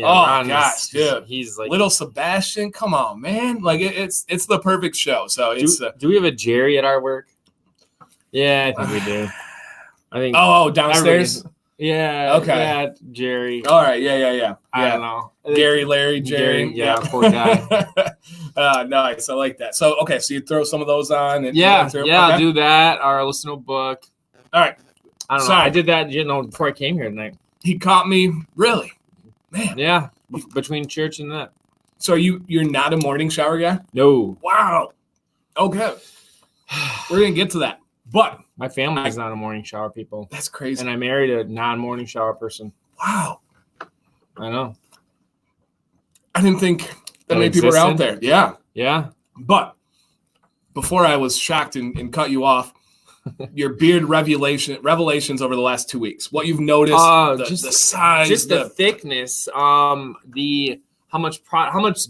gosh, dude. He's like little Sebastian. Come on, man. Like it's the perfect show. So it's do we have a Jerry at our work? Yeah, I think we do. I think downstairs. Yeah. Okay. Yeah, Jerry. All right. Yeah. I don't know. Gary, Larry, Jerry. Yeah, poor guy. Nice. I like that. So so you throw some of those on. And I'll do that. Or listen to a book. All right. I don't know. I did that, before I came here tonight. He caught me. Really? Man. Yeah. Between church and that. So you're not a morning shower guy? No. Wow. Okay. We're going to get to that. But my family is not a morning shower people. That's crazy. And I married a non-morning shower person. Wow. I know. I didn't think that many people were out there. Yeah. Yeah. But before I was shocked and cut you off, your beard revelations over the last 2 weeks. What you've noticed, the size, just the thickness, how much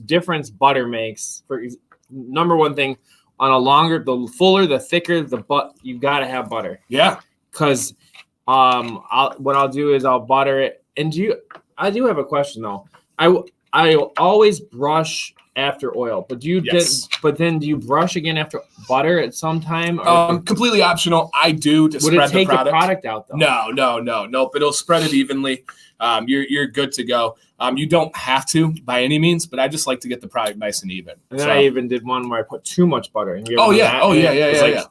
difference butter makes. For number one thing, on the fuller, the thicker the you got to have butter. Yeah. Because what I'll do is I'll butter it. And I do have a question though. I always brush after oil, but then do you brush again after butter at some time? Completely optional. I do to spread the product. The product out though? No. It'll spread it evenly. You're good to go. You don't have to by any means, but I just like to get the product nice and even. And then I even did one where I put too much butter. Yeah.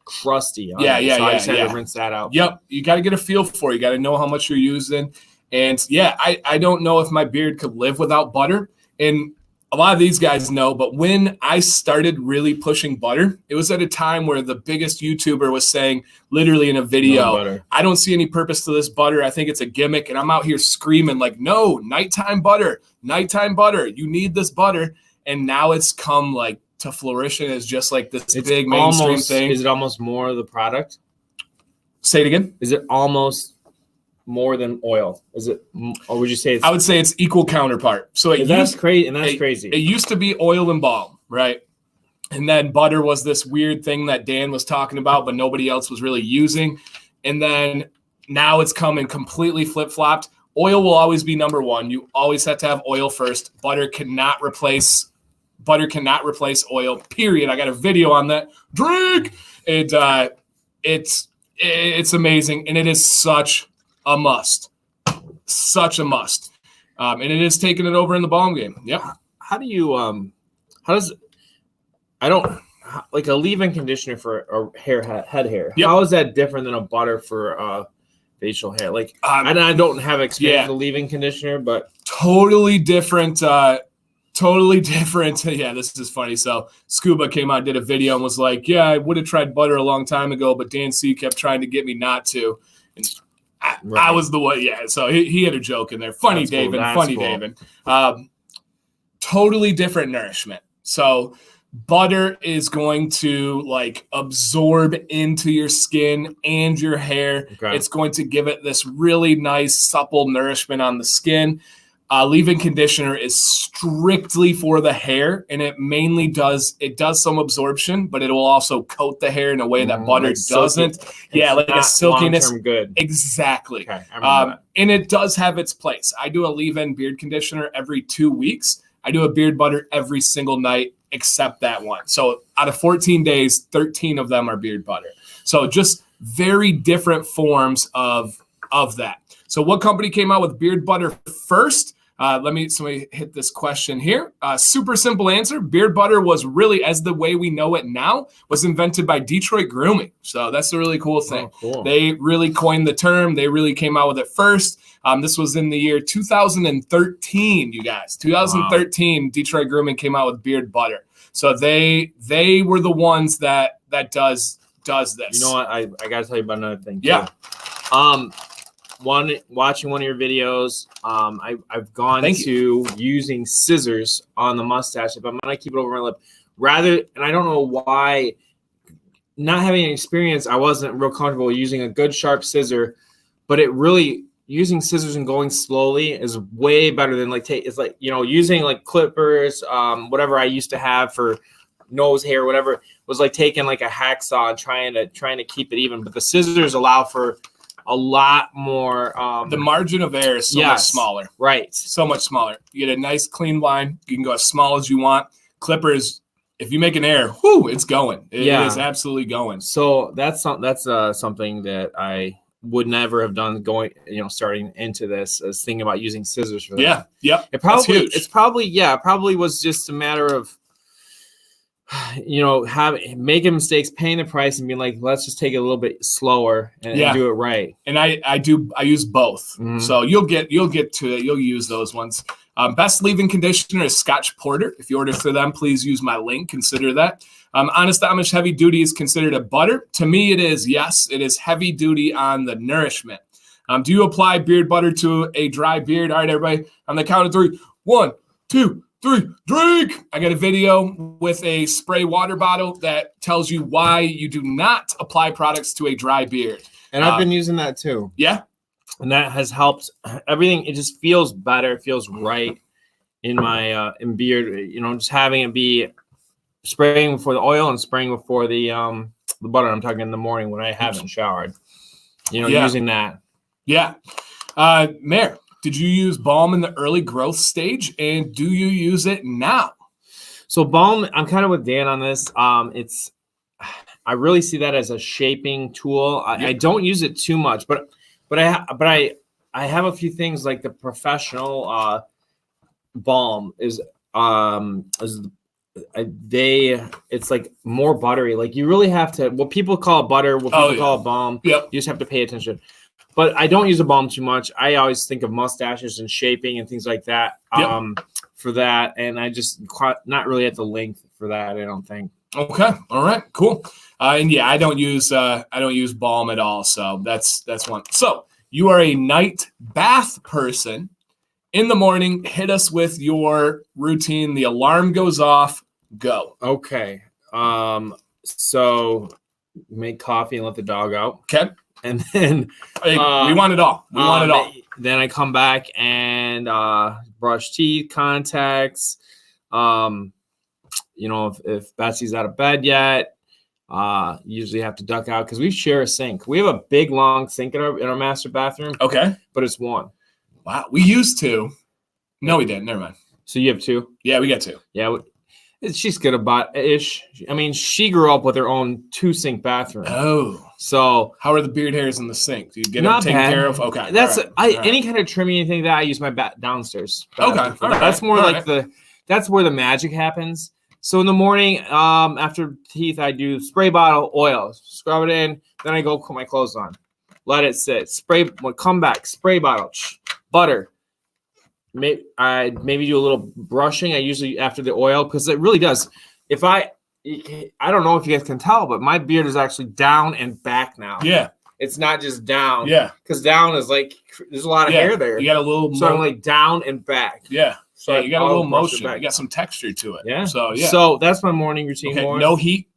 Crusty. Yeah. I just had to rinse that out. Yep. You got to get a feel for it. You got to know how much you're using. And I don't know if my beard could live without butter. And a lot of these guys know, but when I started really pushing butter, it was at a time where the biggest YouTuber was saying, literally in a video, I don't see any purpose to this butter. I think it's a gimmick. And I'm out here screaming like, no, nighttime butter. You need this butter. And now it's come like to fruition as just like this big mainstream thing. Is it almost more of the product? Say it again. Is it almost more than oil? Is it, or would you say I would say it's equal counterpart. So that's crazy. It used to be oil and balm, right? And then butter was this weird thing that Dan was talking about, but nobody else was really using. And then now it's come and completely flip-flopped. Oil will always be number one. You always have to have oil first. Butter cannot replace oil, period. I got a video on that. Drink! It's amazing, and it is such a must. Such a must. And it is taking it over in the balm game. Yep. How do you like a leave-in conditioner for a head hair? Yep. How is that different than a butter for facial hair? Like I don't have experience with a leave-in conditioner, but totally different. Totally different. Yeah, this is funny. So Scuba came out, did a video, and was like, "Yeah, I would have tried butter a long time ago, but Dan C kept trying to get me not to." And I was the one. Yeah. So he had a joke in there. Funny, that's David. Cool. Funny, cool. David. Totally different nourishment. So butter is going to like absorb into your skin and your hair. Okay. It's going to give it this really nice supple nourishment on the skin. Leave-in conditioner is strictly for the hair, and it mainly does some absorption, but it will also coat the hair in a way that butter doesn't. Yeah, like a silkiness. Good. Exactly. Okay, I remember that. And it does have its place. I do a leave-in beard conditioner every 2 weeks. I do a beard butter every single night except that one. So out of 14 days, 13 of them are beard butter. So just very different forms of that. So what company came out with beard butter first? Somebody hit this question here. Super simple answer. Beard butter was really, as the way we know it now, was invented by Detroit Grooming. So that's a really cool thing. Oh, cool. They really coined the term. They really came out with it first. This was in the year 2013, you guys. 2013, wow. Detroit Grooming came out with beard butter. So they were the ones that does this. You know what? I got to tell you about another thing, too. Yeah. Watching one of your videos, I've gone to using scissors on the mustache if I'm gonna keep it over my lip, and I don't know why. Not having any experience, I wasn't real comfortable using a good sharp scissor, but it really using scissors and going slowly is way better than it's like using like clippers, whatever I used to have for nose hair, whatever, was like taking like a hacksaw and trying to keep it even, but the scissors allow for a lot more. The margin of error is so much smaller. Right. So much smaller. You get a nice clean line. You can go as small as you want. Clippers, if you make an error, it's going. It is absolutely going. So that's something that I would never have done starting into this, as thinking about using scissors for that. Yeah. Yep. It's probably was just a matter of making mistakes, paying the price, and being like, let's just take it a little bit slower and do it right. And I use both. Mm-hmm. So you'll get to it. You'll use those ones. Best leave-in conditioner is Scotch Porter. If you order through them, please use my link. Consider that. Honest Amish Heavy Duty is considered a butter. To me, it is. Yes, it is heavy duty on the nourishment. Do you apply beard butter to a dry beard? All right, everybody, on the count of 3. 1, 2, 3, drink. I got a video with a spray water bottle that tells you why you do not apply products to a dry beard. And I've been using that too. Yeah. And that has helped everything. It just feels better. It feels right in my in beard. Just having it be spraying before the oil and spraying before the butter. I'm talking in the morning when I haven't showered. Using that. Yeah. Mayor, did you use balm in the early growth stage, and do you use it now? So balm, I'm kind of with Dan on this. I really see that as a shaping tool. I don't use it too much, but I have a few things like the professional balm is it's like more buttery. Like you really have to, what people call butter, what people call balm. Yep. You just have to pay attention. But I don't use a balm too much. I always think of mustaches and shaping and things like that for that. And I just not really at the length for that, I don't think. Okay. All right. Cool. And I don't use balm at all. So that's one. So you are a night bath person. In the morning, hit us with your routine. The alarm goes off. Go. Okay. So make coffee and let the dog out. Okay. And then we want it all. We want it all. Then I come back and brush teeth, contacts. If Betsy's out of bed yet, usually have to duck out because we share a sink. We have a big long sink in our master bathroom. Okay. But it's one. Wow. We used to. No, we didn't. Never mind. So you have 2? Yeah, we got 2. Yeah. She's good about ish. I mean, she grew up with her own 2-sink bathroom. Oh. So how are the beard hairs in the sink? Do you get them taken care of? Okay. That's any kind of trimming, anything that I use my downstairs. Okay. All right. That's more like that's where the magic happens. So in the morning, after teeth, I do spray bottle, oil, scrub it in. Then I go put my clothes on, let it sit. Come back, spray bottle, butter. I maybe do a little brushing. I usually after the oil because it really does. I don't know if you guys can tell, but my beard is actually down and back now. Yeah. It's not just down. Yeah. Because down is like, there's a lot of hair there. You got a little. So I'm like down and back. Yeah. So you got a little motion. You got some texture to it. Yeah. So that's my morning routine. Okay. No heat?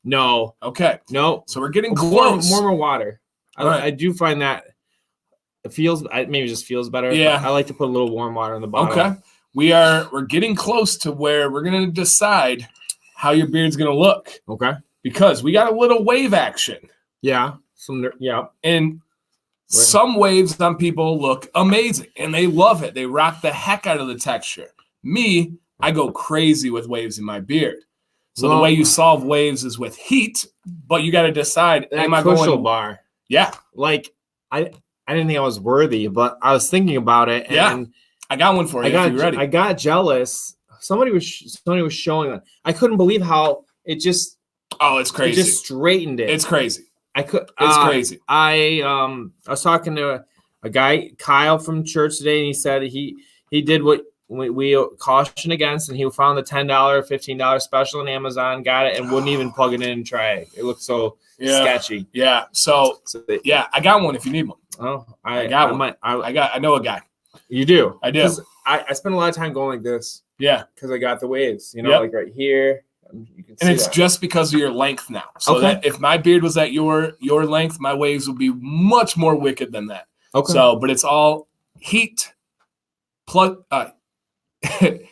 No. Okay. No. So we're getting close. Warmer water. Right. I do find that it maybe just feels better. Yeah. I like to put a little warm water in the bottle. Okay. We're getting close to where we're going to decide how your beard's going to look. Okay. Because we got a little wave action. Yeah. And some waves on people look amazing and they love it. They rock the heck out of the texture. Me, I go crazy with waves in my beard. So the way you solve waves is with heat, but you got to decide, am I going bar? Yeah. Like I didn't think I was worthy, but I was thinking about it and I got one for you if you're ready. I got jealous. Somebody was showing that. I couldn't believe how it just. Oh, it's crazy. It just straightened it. It's crazy. It's crazy. I was talking to a guy, Kyle from church today, and he said he did what we cautioned against, and he found the $10, $15 special on Amazon, got it, and wouldn't even plug it in and try it. It looked so sketchy. Yeah. So yeah, I got one if you need one. Oh, I got one. I know a guy. You do? I do. I spend a lot of time going like this. Yeah. Because I got the waves, like right here. You can see it's just because of your length now. So that if my beard was at your length, my waves would be much more wicked than that. Okay. So, but it's all heat plus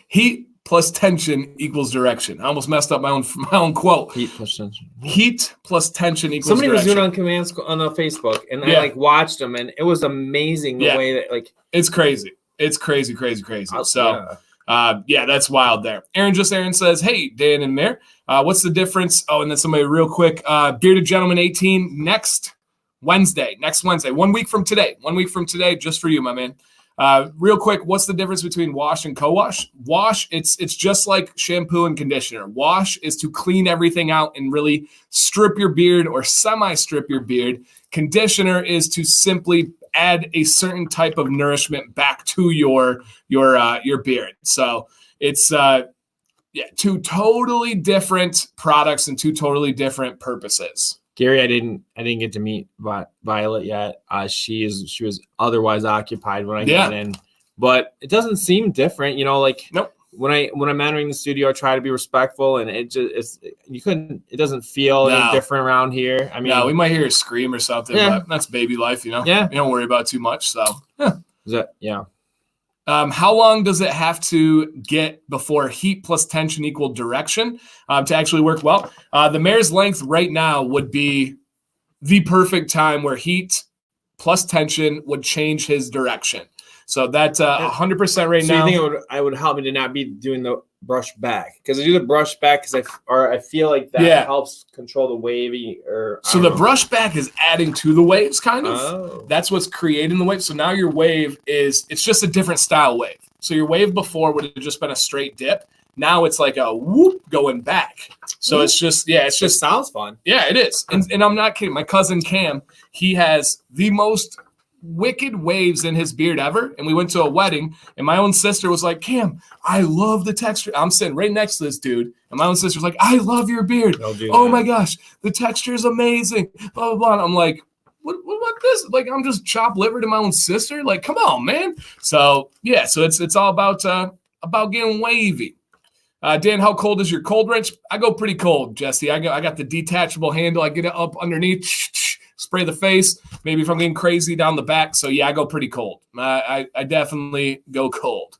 heat plus tension equals direction. I almost messed up my own quote. Heat plus tension. Heat plus tension equals Somebody direction. was doing it on commands on Facebook, and I watched them, and it was amazing the way that it's crazy. It's crazy. So. That's wild there. Aaron says, hey, Dan and Mayor, what's the difference? Oh, and then somebody real quick, Bearded Gentleman 18 next Wednesday, 1 week from today, just for you, my man. Real quick, what's the difference between wash and co-wash? Wash, it's just like shampoo and conditioner. Wash is to clean everything out and really strip your beard or semi-strip your beard. Conditioner is to simply add a certain type of nourishment back to your beard. So it's two totally different products and two totally different purposes. Gary, I didn't get to meet Violet yet. She was otherwise occupied when I got in, but it doesn't seem different. Nope. When I'm entering the studio, I try to be respectful, and it doesn't feel any different around here. I mean, we might hear a scream or something, but that's baby life, Yeah. You don't worry about too much. So, how long does it have to get before heat plus tension equal direction to actually work well? The Mayor's length right now would be the perfect time where heat plus tension would change his direction. So that's 100% right now. So you think it would help me to not be doing the brush back? Because I do the brush back because I feel like that helps control the wavy. So the brush back is adding to the waves, kind of. Oh. That's what's creating the wave. So now your wave it's just a different style wave. So your wave before would have just been a straight dip. Now it's like a whoop going back. So it's just it sounds fun. Yeah, it is. And I'm not kidding. My cousin Cam, he has the most wicked waves in his beard ever, and we went to a wedding, and my own sister was like, Cam, I love the texture. I'm sitting right next to this dude, and my own sister's like, I love your beard. Oh my gosh, the texture is amazing, blah blah blah. And I'm like, what this? Like, I'm just chopped liver to my own sister? Like, come on, man. So it's all about getting wavy. Dan, how cold is your cold wrench? I go pretty cold, Jesse. I got the detachable handle. I get it up underneath, spray the face. Maybe if I'm getting crazy down the back. So I go pretty cold. I definitely go cold.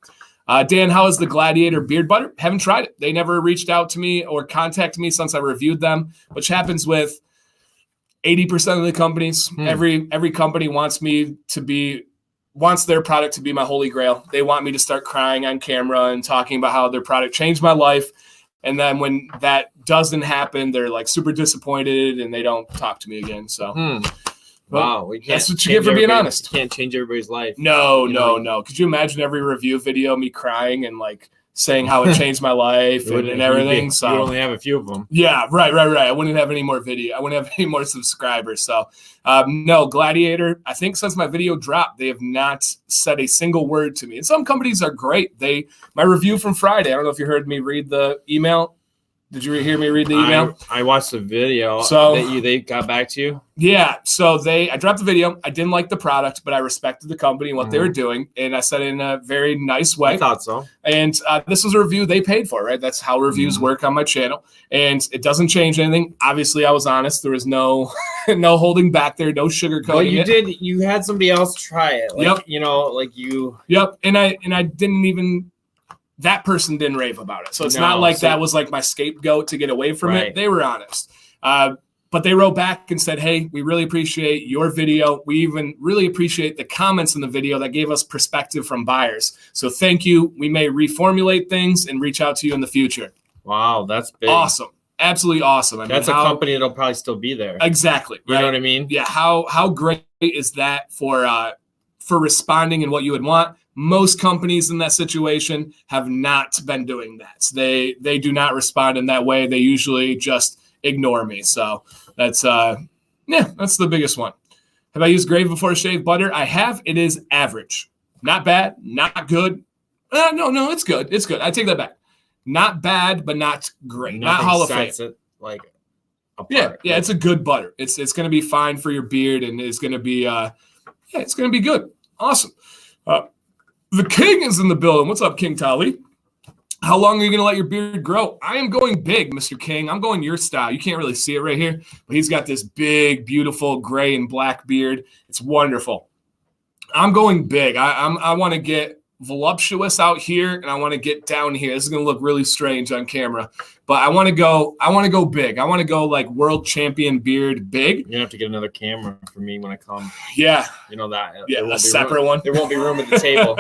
Dan, how is the Gladiator beard butter? Haven't tried it. They never reached out to me or contacted me since I reviewed them, which happens with 80% of the companies. Every company wants their product to be my holy grail. They want me to start crying on camera and talking about how their product changed my life. And then when that doesn't happen, they're like super disappointed and they don't talk to me again. So, wow, that's what you get for being honest. You can't change everybody's life. No. Could you imagine every review video me crying and like saying how it changed my life and everything? So you only have a few of them. Yeah, right. I wouldn't have any more video. I wouldn't have any more subscribers. So, no, Gladiator, I think since my video dropped, they have not said a single word to me. And some companies are great. My review from Friday, I don't know if you heard me read the email. Did you hear me read the email? I watched the video. So they got back to you? Yeah. So I dropped the video. I didn't like the product, but I respected the company and what they were doing. And I said it in a very nice way. I thought so. And this was a review they paid for, right? That's how reviews work on my channel. And it doesn't change anything. Obviously, I was honest. There was no holding back there, no sugarcoating it. You had somebody else try it. Yep. And I didn't even... That person didn't rave about it. So it's not like that was like my scapegoat to get away from it. They were honest. But they wrote back and said, hey, we really appreciate your video. We even really appreciate the comments in the video that gave us perspective from buyers. So thank you. We may reformulate things and reach out to you in the future. Wow, that's big. Awesome. Absolutely awesome. I mean, that's a company that'll probably still be there. Exactly. You know what I mean? Yeah. How great is that for for responding and what you would want. Most companies in that situation have not been doing that. So they do not respond in that way. They usually just ignore me. So that's that's the biggest one. Have I used gravy before shaved butter? I have. It is average. Not bad, not good. No, it's good. It's good. I take that back. Not bad, but not great. Not Hall of Fame. It, like yeah, it's a good butter. It's going to be fine for your beard, and it's going to be it's going to be good. Awesome. The King is in the building. What's up, King Tali? How long are you going to let your beard grow? I am going big, Mr. King. I'm going your style. You can't really see it right here, but he's got this big, beautiful gray and black beard. It's wonderful. I'm going big. I want to get voluptuous out here, and I want to get down here. This is going to look really strange on camera, but I want to go big. I want to go like world champion beard big. You're going to have to get another camera for me when I come. Yeah. You know that. Yeah, a separate one. There won't be room at the table.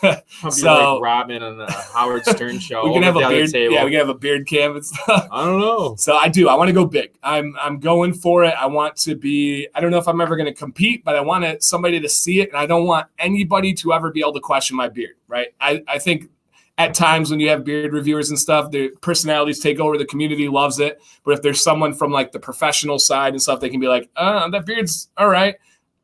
I'll be like Robin on the Howard Stern show. We can have a beard. Table. Yeah, we can have a beard cam and stuff. I don't know. So I want to go big. I'm going for it. I want to be, I don't know if I'm ever going to compete, but I want somebody to see it, and I don't want anybody to ever be able to question my beard, right? I think at times when you have beard reviewers and stuff, their personalities take over. The community loves it. But if there's someone from like the professional side and stuff, they can be like, that beard's all right.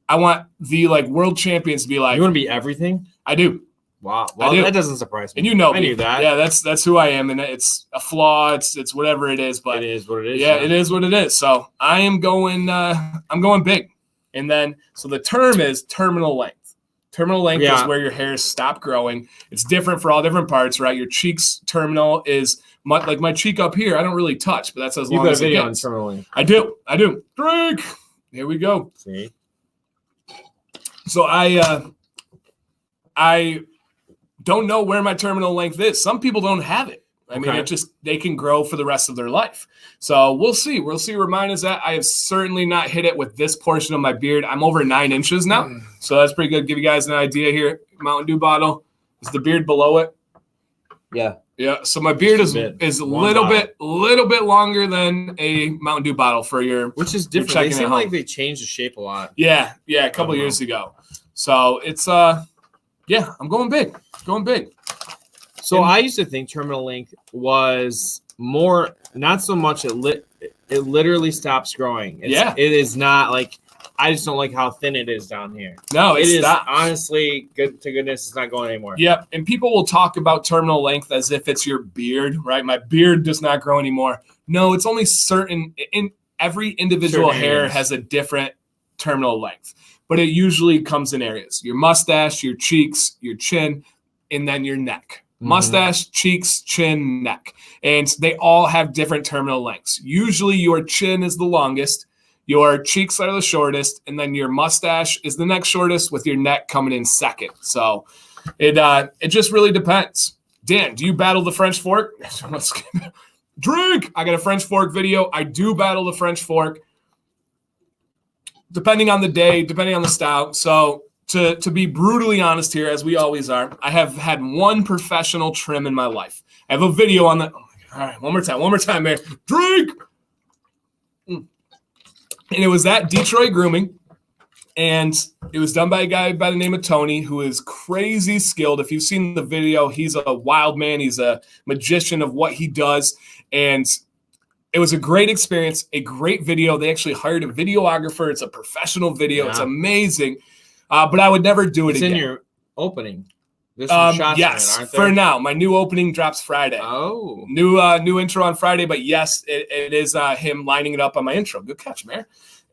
I want the like world champions to be like, you want to be everything? I do. Wow. Well, that doesn't surprise me. And you know I knew that. Yeah, that's who I am. And it's a flaw. It's whatever it is. But it is what it is. Yeah, it is what it is. So I am going, I'm going big. And then, so the term is terminal length. Terminal length is where your hairs stop growing. It's different for all different parts, right? Your cheeks terminal is like my cheek up here. I don't really touch, but that's as long as it gets. You got a video on terminal length. I do. Drink. Here we go. See? So I don't know where my terminal length is. Some people don't have it. I mean, they can grow for the rest of their life. So we'll see. We'll see where mine is at. I have certainly not hit it with this portion of my beard. I'm over 9 inches now. So that's pretty good. Give you guys an idea here. Mountain Dew bottle. Is the beard below it? Yeah. Yeah. So my beard is a little bit longer than a Mountain Dew bottle for your, which is different. They seem like they changed the shape a lot. Yeah. Yeah. A couple years ago. So it's, I'm going big. Going big. So I used to think terminal length was more, not so much it literally stops growing. It is not like, I just don't like how thin it is down here. No, it is honestly, good to goodness, it's not going anymore. Yep. And people will talk about terminal length as if it's your beard, right? My beard does not grow anymore. No, it's only every individual hair has a different terminal length, but it usually comes in areas. Your mustache, your cheeks, your chin, and then your neck. Mustache, cheeks, chin, neck. And they all have different terminal lengths. Usually your chin is the longest, your cheeks are the shortest, and then your mustache is the next shortest with your neck coming in second. So it just really depends. Dan, do you battle the French fork? Drink! I got a French fork video. I do battle the French fork. Depending on the day, depending on the style. So to be brutally honest here, as we always are, I have had one professional trim in my life. I have a video on that. Oh my God. All right, one more time, man. Drink. And it was at Detroit Grooming, and it was done by a guy by the name of Tony, who is crazy skilled. If you've seen the video, he's a wild man. He's a magician of what he does, and it was a great experience, a great video. They actually hired a videographer. It's a professional video. Yeah. It's amazing. But I would never do it again. It's in your opening. There's some shots yes, in it, aren't there? For now. My new opening drops Friday. Oh. New intro on Friday, but yes, it is him lining it up on my intro. Good catch, man.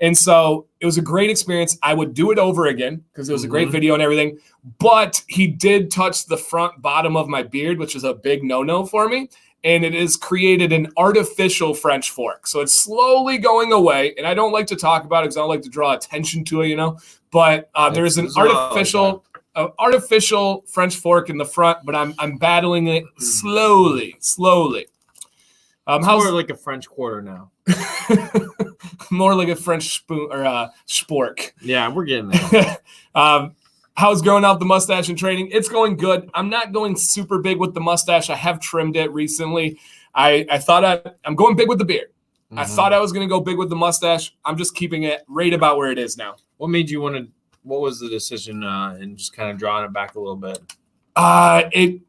And so it was a great experience. I would do it over again because it was a great video and everything. But he did touch the front bottom of my beard, which is a big no-no for me. And it has created an artificial French fork. So it's slowly going away. And I don't like to talk about it because I don't like to draw attention to it, But there is an artificial French fork in the front, but I'm battling it slowly. It's more like a French quarter now. More like a French spoon or spork. Yeah, we're getting there. How's growing out the mustache in training? It's going good. I'm not going super big with the mustache. I have trimmed it recently. I thought I'm going big with the beard. I thought I was going to go big with the mustache. I'm just keeping it right about where it is now. What made you want to what was the decision and just kind of drawing it back a little bit?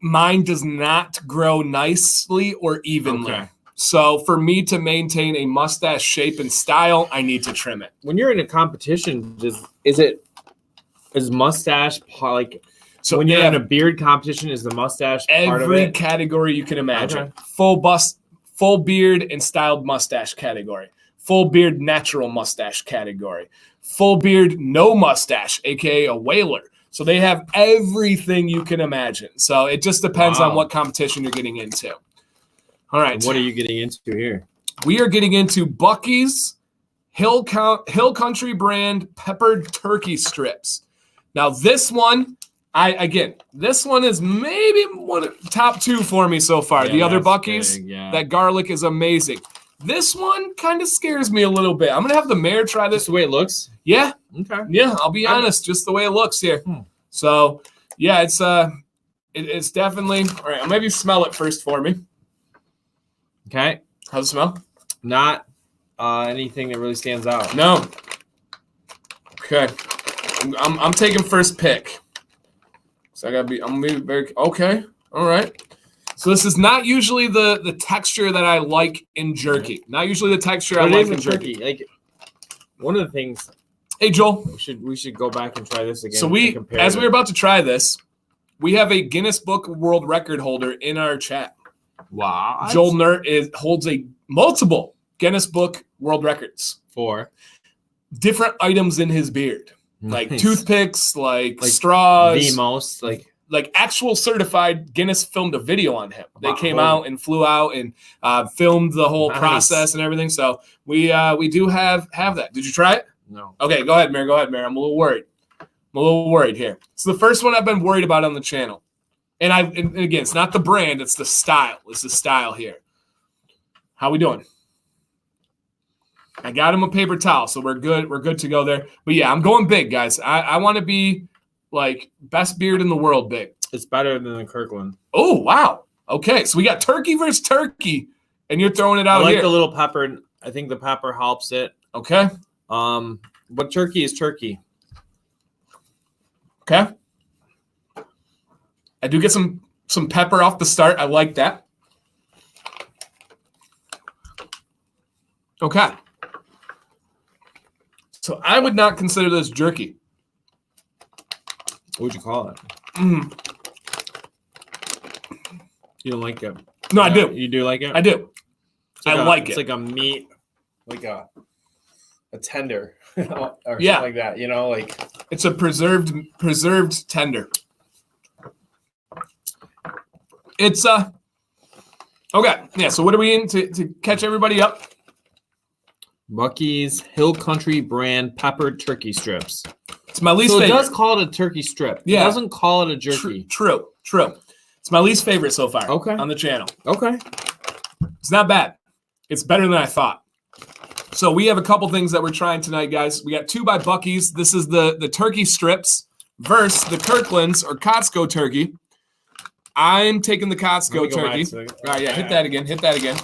Mine does not grow nicely or evenly. Okay. So for me to maintain a mustache shape and style, I need to trim it. When you're in a competition, is mustache like? So when you're in a beard competition, is the mustache part of it? Every category you can imagine. Okay. Full beard and styled mustache category. Full beard natural mustache category. Full beard no mustache, aka a whaler. So they have everything you can imagine. So it just depends on what competition you're getting into. All right. And what are you getting into here? We are getting into Buc-ee's Hill Country brand peppered turkey strips. Now this one, this one is maybe top 2 for me so far. Yeah, the other Buc-ee's, that garlic is amazing. This one kind of scares me a little bit. I'm going to have the mayor try this. Just the way it looks? Yeah. Okay. Yeah, I'll be honest, just the way it looks here. So, yeah, it's definitely – all right, I'll maybe smell it first for me. Okay. How's it smell? Not anything that really stands out. No. Okay. I'm taking first pick. So I'm gonna be very okay. All right. So this is not usually the texture that I like in jerky. Not usually the texture I like in jerky. Like one of the things. Hey Joel, we should go back and try this again. So as we were about to try this, we have a Guinness Book World Record holder in our chat. Wow. Joel Nert holds multiple Guinness Book World Records for different items in his beard. Like Nice. Toothpicks, like straws. The most like actual certified. Guinness filmed a video on him. They came Holy. out and flew out and filmed the whole Nice. process and everything. So we do have that. Did you try it? No. Okay, go ahead, Mayor. I'm a little worried here. It's the first one I've been worried about on the channel. And again, it's not the brand, it's the style. It's the style here. How we doing? I got him a paper towel, so we're good. We're good to go there. But yeah, I'm going big, guys. I want to be like best beard in the world big. It's better than the Kirkland. Oh, wow. Okay, so we got turkey versus turkey, and you're throwing it out I like here. the little pepper. I think the pepper helps it. Okay. But turkey is turkey. Okay. I do get some pepper off the start. I like that. Okay. So I would not consider this jerky. What would you call it? You don't like it? No, I do. You do like it? I do. Like I like it. It's like a meat, like a tender or something Yeah. like that. You know, like It's a preserved tender. It's okay. Yeah, so what are we in to catch everybody up? Buc-ee's Hill Country brand peppered turkey strips. It's my least So it favorite. does call it a turkey strip. Yeah. It doesn't call it a jerky. True. It's my least favorite so far on the channel. Okay. It's not bad. It's better than I thought. So we have a couple things that we're trying tonight, guys. We got 2 by Buc-ee's. This is the turkey strips versus the Kirkland's or Costco turkey. I'm taking the Costco turkey. All right, yeah, hit that again.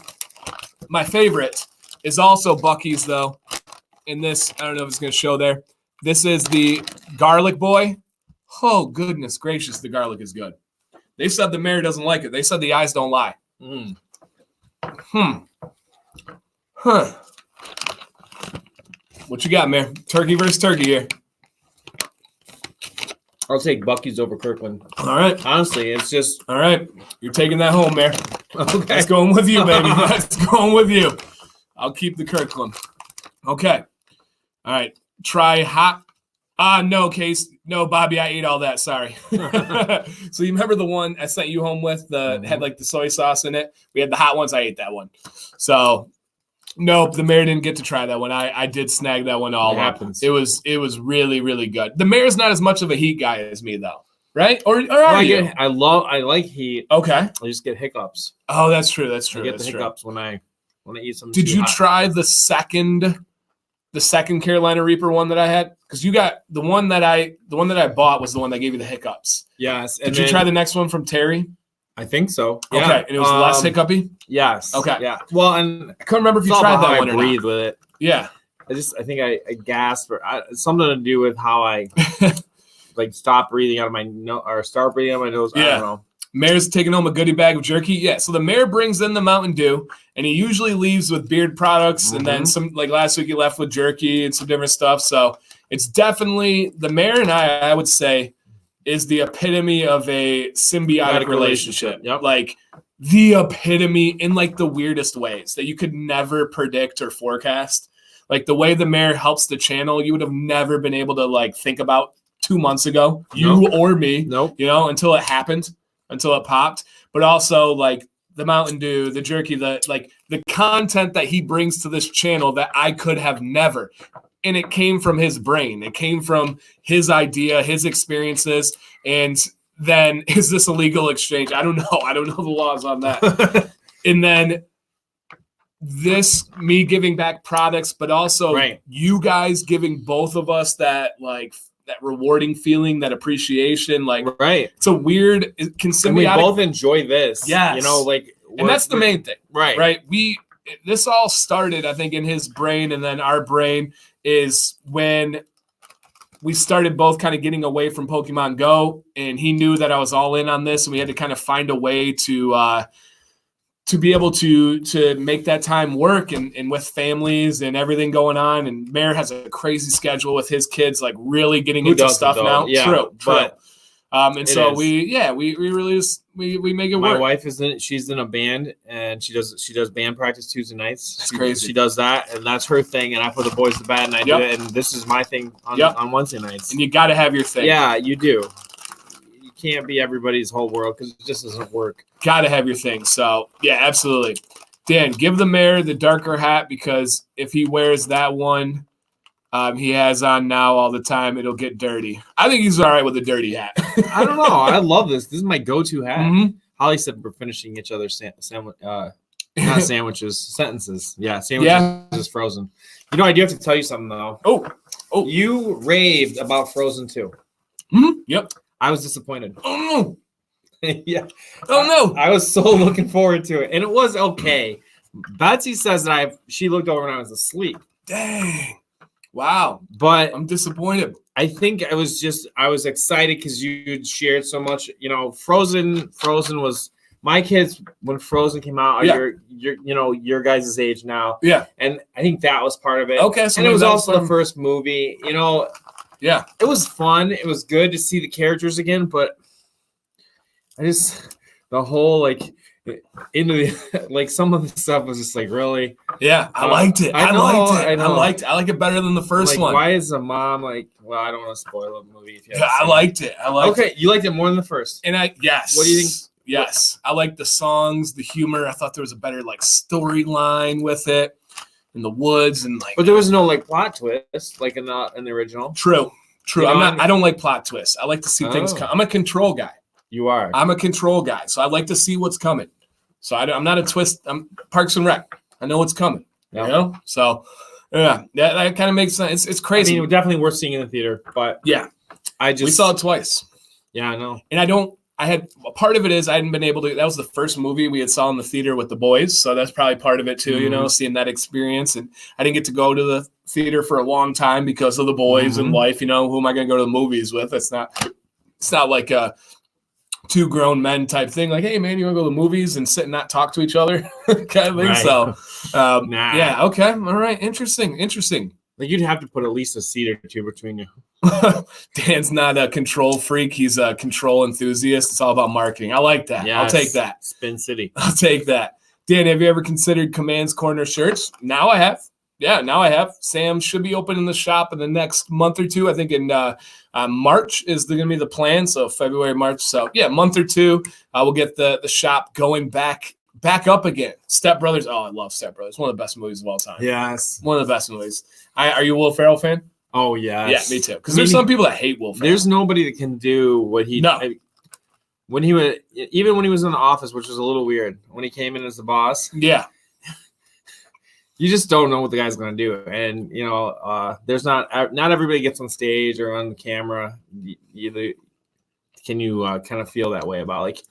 My favorite is also Buc-ee's, though. In this, I don't know if it's going to show there. This is the garlic boy. Oh, goodness gracious, the garlic is good. They said the mayor doesn't like it. They said the eyes don't lie. Huh. What you got, Mayor? Turkey versus turkey here. I'll take Buc-ee's over Kirkland. All right. Honestly, it's just All right. You're taking that home, Mayor. okay. That's going with you, baby. That's going with you. I'll keep the Kirkland. Okay. All right. Try hot. No, Case. No, Bobby, I ate all that. Sorry. So you remember the one I sent you home with? Had like the soy sauce in it. We had the hot ones. I ate that one. So nope, the mayor didn't get to try that one. I did snag that one all up. It was really, really good. The mayor's not as much of a heat guy as me though. Right? Or are you? I like heat. Okay. I just get hiccups. Oh, that's true. I get the hiccups when I eat something. Did you try the second Carolina Reaper one that I had? Because you got the one that I bought was the one that gave you the hiccups. Yes. Did you try the next one from Terry? I think so. Yeah. Okay. And it was less hiccupy? Yes. Okay. Yeah. Well, and I couldn't remember if you tried that one or breathe not. with it. Yeah. I think I gasped or something to do with how I like stop breathing out of my nose or start breathing out of my nose. I don't know. Mayor's taking home a goodie bag of jerky. Yeah, so the mayor brings in the Mountain Dew, and he usually leaves with beard products, and then some. Like last week, he left with jerky and some different stuff. So it's definitely the mayor and I would say, is the epitome of a symbiotic relationship. Yep. Like the epitome in like the weirdest ways that you could never predict or forecast. Like the way the mayor helps the channel, you would have never been able to like think about 2 months ago, you or me. Nope. You know, until it happened. Until it popped, but also like the Mountain Dew, the jerky, the content that he brings to this channel that I could have never. And it came from his brain. It came from his idea, his experiences. And then is this a legal exchange? I don't know. I don't know the laws on that. And then this, me giving back products, but also you guys giving both of us that like that rewarding feeling, that appreciation, like it's a weird. And we both enjoy this, you know, like, and that's the main thing, right? This all started, I think, in his brain, and then our brain is when we started both kind of getting away from Pokemon Go, and he knew that I was all in on this, and we had to kind of find a way to be able to make that time work and with families and everything going on. And Mayor has a crazy schedule with his kids, like really getting into stuff now. Yeah, true. But and so we really just we make it work. My wife she's in a band, and she does band practice Tuesday nights. That's crazy. She does that, and that's her thing. And I put the boys to bed, and I do it. And this is my thing on Wednesday nights. And you got to have your thing. Yeah, you do. You can't be everybody's whole world because it just doesn't work. Got to have your thing. So, yeah, absolutely. Dan, give the mayor the darker hat, because if he wears that one he has on now all the time, it'll get dirty. I think he's all right with a dirty hat. I don't know. I love this. This is my go-to hat. Holly said we're finishing each other's not sandwiches, sentences. Yeah, sandwiches is Frozen. You know, I do have to tell you something, though. Oh. You raved about Frozen 2. Yep. I was disappointed. Oh, no. Yeah. Oh, no. I was so looking forward to it, and it was okay. Betsy says that she looked over when I was asleep. Dang. Wow. But I'm disappointed. I think I was excited because you shared so much. You know, Frozen was my kids when Frozen came out. Your guys' age now. Yeah. And I think that was part of it. Okay. So and it was also the first movie. You know. Yeah. It was fun. It was good to see the characters again, but the whole like into the like some of the stuff was just like really. Yeah, I liked it. I liked it. I like it better than the first like, one. Why is a mom like? Well, I don't want to spoil the movie. If you I liked it. Okay, you liked it more than the first. And yes. What do you think? Yes, I liked the songs, the humor. I thought there was a better like storyline with it. In the woods and like, but there was no like plot twist like in the original. True. You know, I don't like plot twists. I like to see things come. I'm a control guy. You are. I'm a control guy, so I like to see what's coming. So I'm not a twist. I'm Parks and Rec. I know what's coming. Yep. You know. So yeah, that kind of makes sense. It's crazy. I mean, definitely worth seeing in the theater, but yeah, we saw it twice. Yeah, I know. And I had a part of it is I hadn't been able to. That was the first movie we had saw in the theater with the boys, so that's probably part of it too. You know, seeing that experience, and I didn't get to go to the theater for a long time because of the boys and life. You know, who am I going to go to the movies with? It's not like a two grown men type thing. Like, hey man, you want to go to the movies and sit and not talk to each other kind of thing. Right. So, yeah, okay, all right, interesting. Like you'd have to put at least a seat or two between you. Dan's not a control freak. He's a control enthusiast. It's all about marketing. I like that. Yes. I'll take that. Spin City. I'll take that. Dan, have you ever considered Command's Corner shirts? Now I have. Yeah, now I have. Sam should be opening the shop in the next month or two. I think in March is going to be the plan. So February, March. So yeah, month or two, we'll get the shop going back up again. Step Brothers. Oh, I love Step Brothers. One of the best movies of all time. Yes. One of the best movies. Are you a Will Ferrell fan? Oh, yes. Yeah, me too. Because there's some people that hate Will Ferrell. There's nobody that can do what he did. When he was, even when he was in the office, which was a little weird, when he came in as the boss. Yeah. You just don't know what the guy's going to do. And, you know, there's not everybody gets on stage or on the camera. Can you kind of feel that way about, like,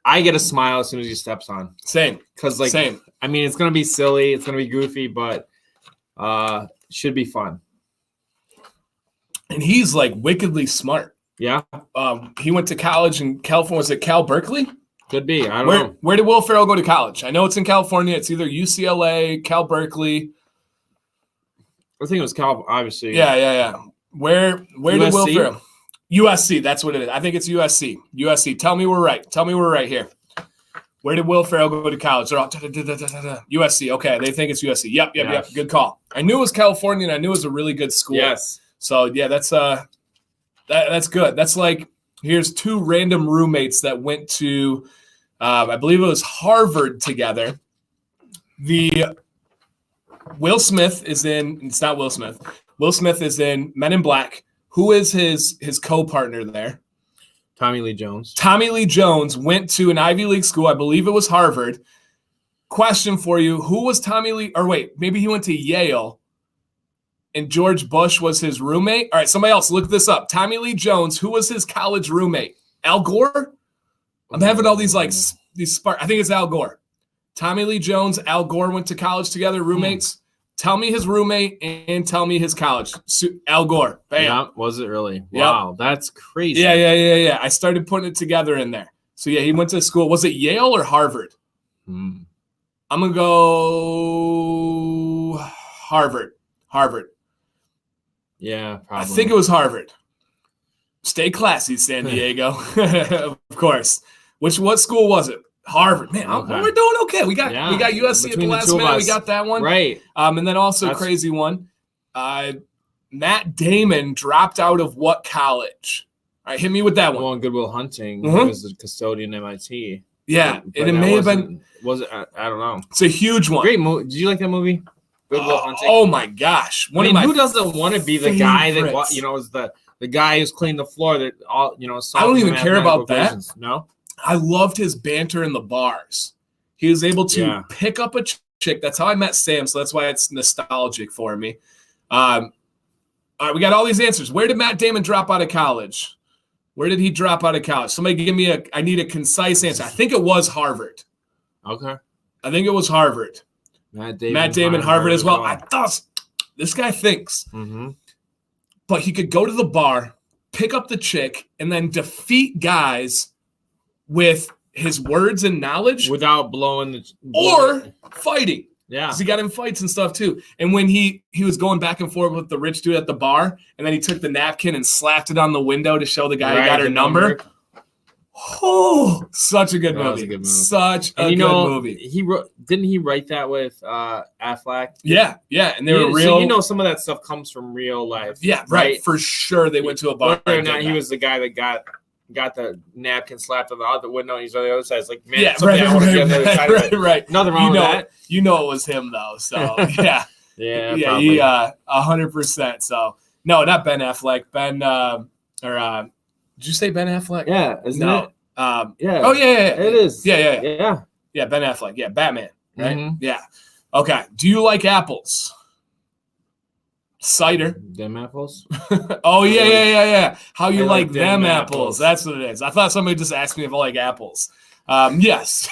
I get a smile as soon as he steps on. Same. Because, like, same. I mean, it's going to be silly. It's going to be goofy, but Should be fun. And he's like wickedly smart. Yeah. He went to college in California. Was it Cal Berkeley? Could be. I don't know. Where did Will Ferrell go to college? I know it's in California. It's either UCLA, Cal Berkeley. I think it was Cal, obviously. Yeah. Where did Will Ferrell? USC. That's what it is. I think it's USC. USC. Tell me we're right. Tell me we're right here. Where did Will Ferrell go to college? They're all USC. Okay, they think it's USC. Yep. Good call. I knew it was California, and I knew it was a really good school. Yes. So yeah, that's good. That's like, here's two random roommates that went to, I believe it was Harvard together. Will Smith is in. It's not Will Smith. Will Smith is in Men in Black. Who is his co-partner there? Tommy Lee Jones. Tommy Lee Jones went to an Ivy League school. I believe it was Harvard. Question for you. Who was Tommy Lee? Or wait, maybe he went to Yale and George Bush was his roommate. All right, somebody else, look this up. Tommy Lee Jones, who was his college roommate? Al Gore? I'm having all these spark. I think it's Al Gore. Tommy Lee Jones, Al Gore went to college together, roommates. Tell me his roommate and tell me his college. Al Gore. Bam. Yeah, was it really? Wow, that's crazy. Yeah. I started putting it together in there. So, yeah, he went to school. Was it Yale or Harvard? I'm going to go Harvard. Yeah, probably. I think it was Harvard. Stay classy, San Diego. Of course. What school was it? Harvard. Man, we're doing okay. We got USC at the last minute. We got that one. Right. And then also crazy one. Matt Damon dropped out of what college? All right, hit me with that one. Well, Good Will Hunting. He was the custodian at MIT. Yeah, and it may have been. Was it? I don't know. It's a huge one. Great movie. Did you like that movie? Good Will Hunting. Oh my gosh! Who doesn't want to be the guy that is the guy who's cleaned the floor that all I don't even care about that. No. I loved his banter in the bars. He was able to pick up a chick. That's how I met Sam, so that's why it's nostalgic for me. All right, we got all these answers. Where did Matt Damon drop out of college? Where did he drop out of college? Somebody give me I need a concise answer. I think it was Harvard. Okay. I think it was Harvard. Matt Damon, Harvard as well. I thought this guy thinks. But he could go to the bar, pick up the chick, and then defeat guys with his words and knowledge without blowing or fighting. Yeah. Because he got in fights and stuff too. And when he was going back and forth with the rich dude at the bar, and then he took the napkin and slapped it on the window to show the guy who got her number. Oh, such a good movie. Such a good movie. Didn't he write that with Affleck? Yeah. And they were real. So some of that stuff comes from real life. Yeah, right. For sure they went to a bar. Whether or not he was the guy that got the napkin slapped on the other window, and he's on the other side. It's like, man, right. Nothing wrong with that. You know it was him though. So yeah. Yeah, he 100%. So no, not Ben Affleck. Did you say Ben Affleck? Yeah, isn't it? Yeah. Oh yeah. It is. Yeah. Yeah, Ben Affleck. Yeah, Batman. Right. Yeah. Okay. Do you like apples? Cider. Them apples? Oh, yeah. How you like them apples. That's what it is. I thought somebody just asked me if I like apples. Yes.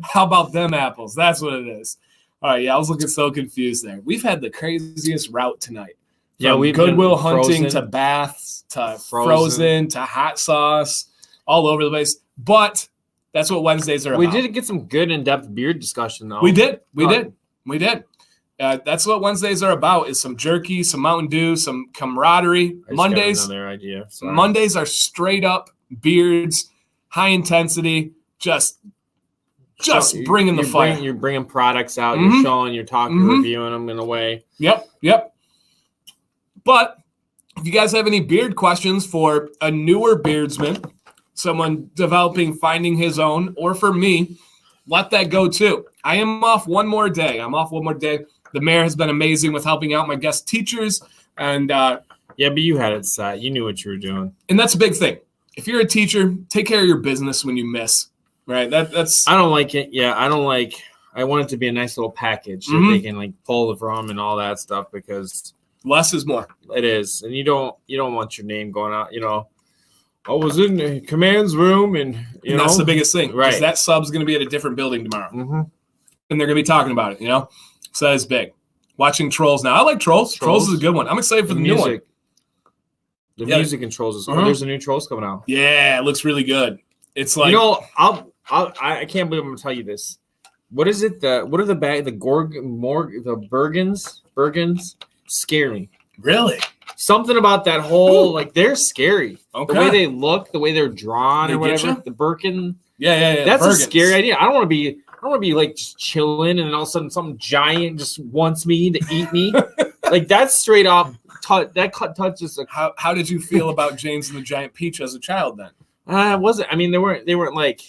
How about them apples? That's what it is. All right, I was looking so confused there. We've had the craziest route tonight. Yeah, we've Good Will Hunting to baths to frozen to hot sauce, all over the place. But that's what Wednesdays are about. We did get some good in-depth beard discussion, though. We did. That's what Wednesdays are about, is some jerky, some Mountain Dew, some camaraderie. Mondays are straight up beards, high intensity, just bringing the fire. You're bringing products out. You're showing, you're talking, reviewing them in a way. Yep. But if you guys have any beard questions for a newer beardsman, someone developing, finding his own, or for me, let that go too. I am off one more day. The mayor has been amazing with helping out my guest teachers. And but you had it set. You knew what you were doing. And that's a big thing. If you're a teacher, take care of your business when you miss. Right? That's. I don't like it. Yeah, I don't like. I want it to be a nice little package that they can pull from and all that stuff, because less is more. It is, and you don't want your name going out. I was in the command's room, and that's the biggest thing. Right? That sub's going to be at a different building tomorrow, and they're going to be talking about it. So that is big. Watching Trolls now. I like Trolls. Trolls is a good one. I'm excited for the new one. The music in Trolls is there's a new Trolls coming out. Yeah, it looks really good. It's like I can't believe I'm gonna tell you this. What is it? What are the Bergens scare me. Really? Something about that whole they're scary. Okay. The way they look, the way they're drawn, or whatever. The Birkin. Yeah. That's a scary idea. I don't want to be like just chilling and then all of a sudden some giant just wants me to eat me. Like that's straight up. Touches. How did you feel about James and the Giant Peach as a child then? Wasn't. I mean, they weren't like.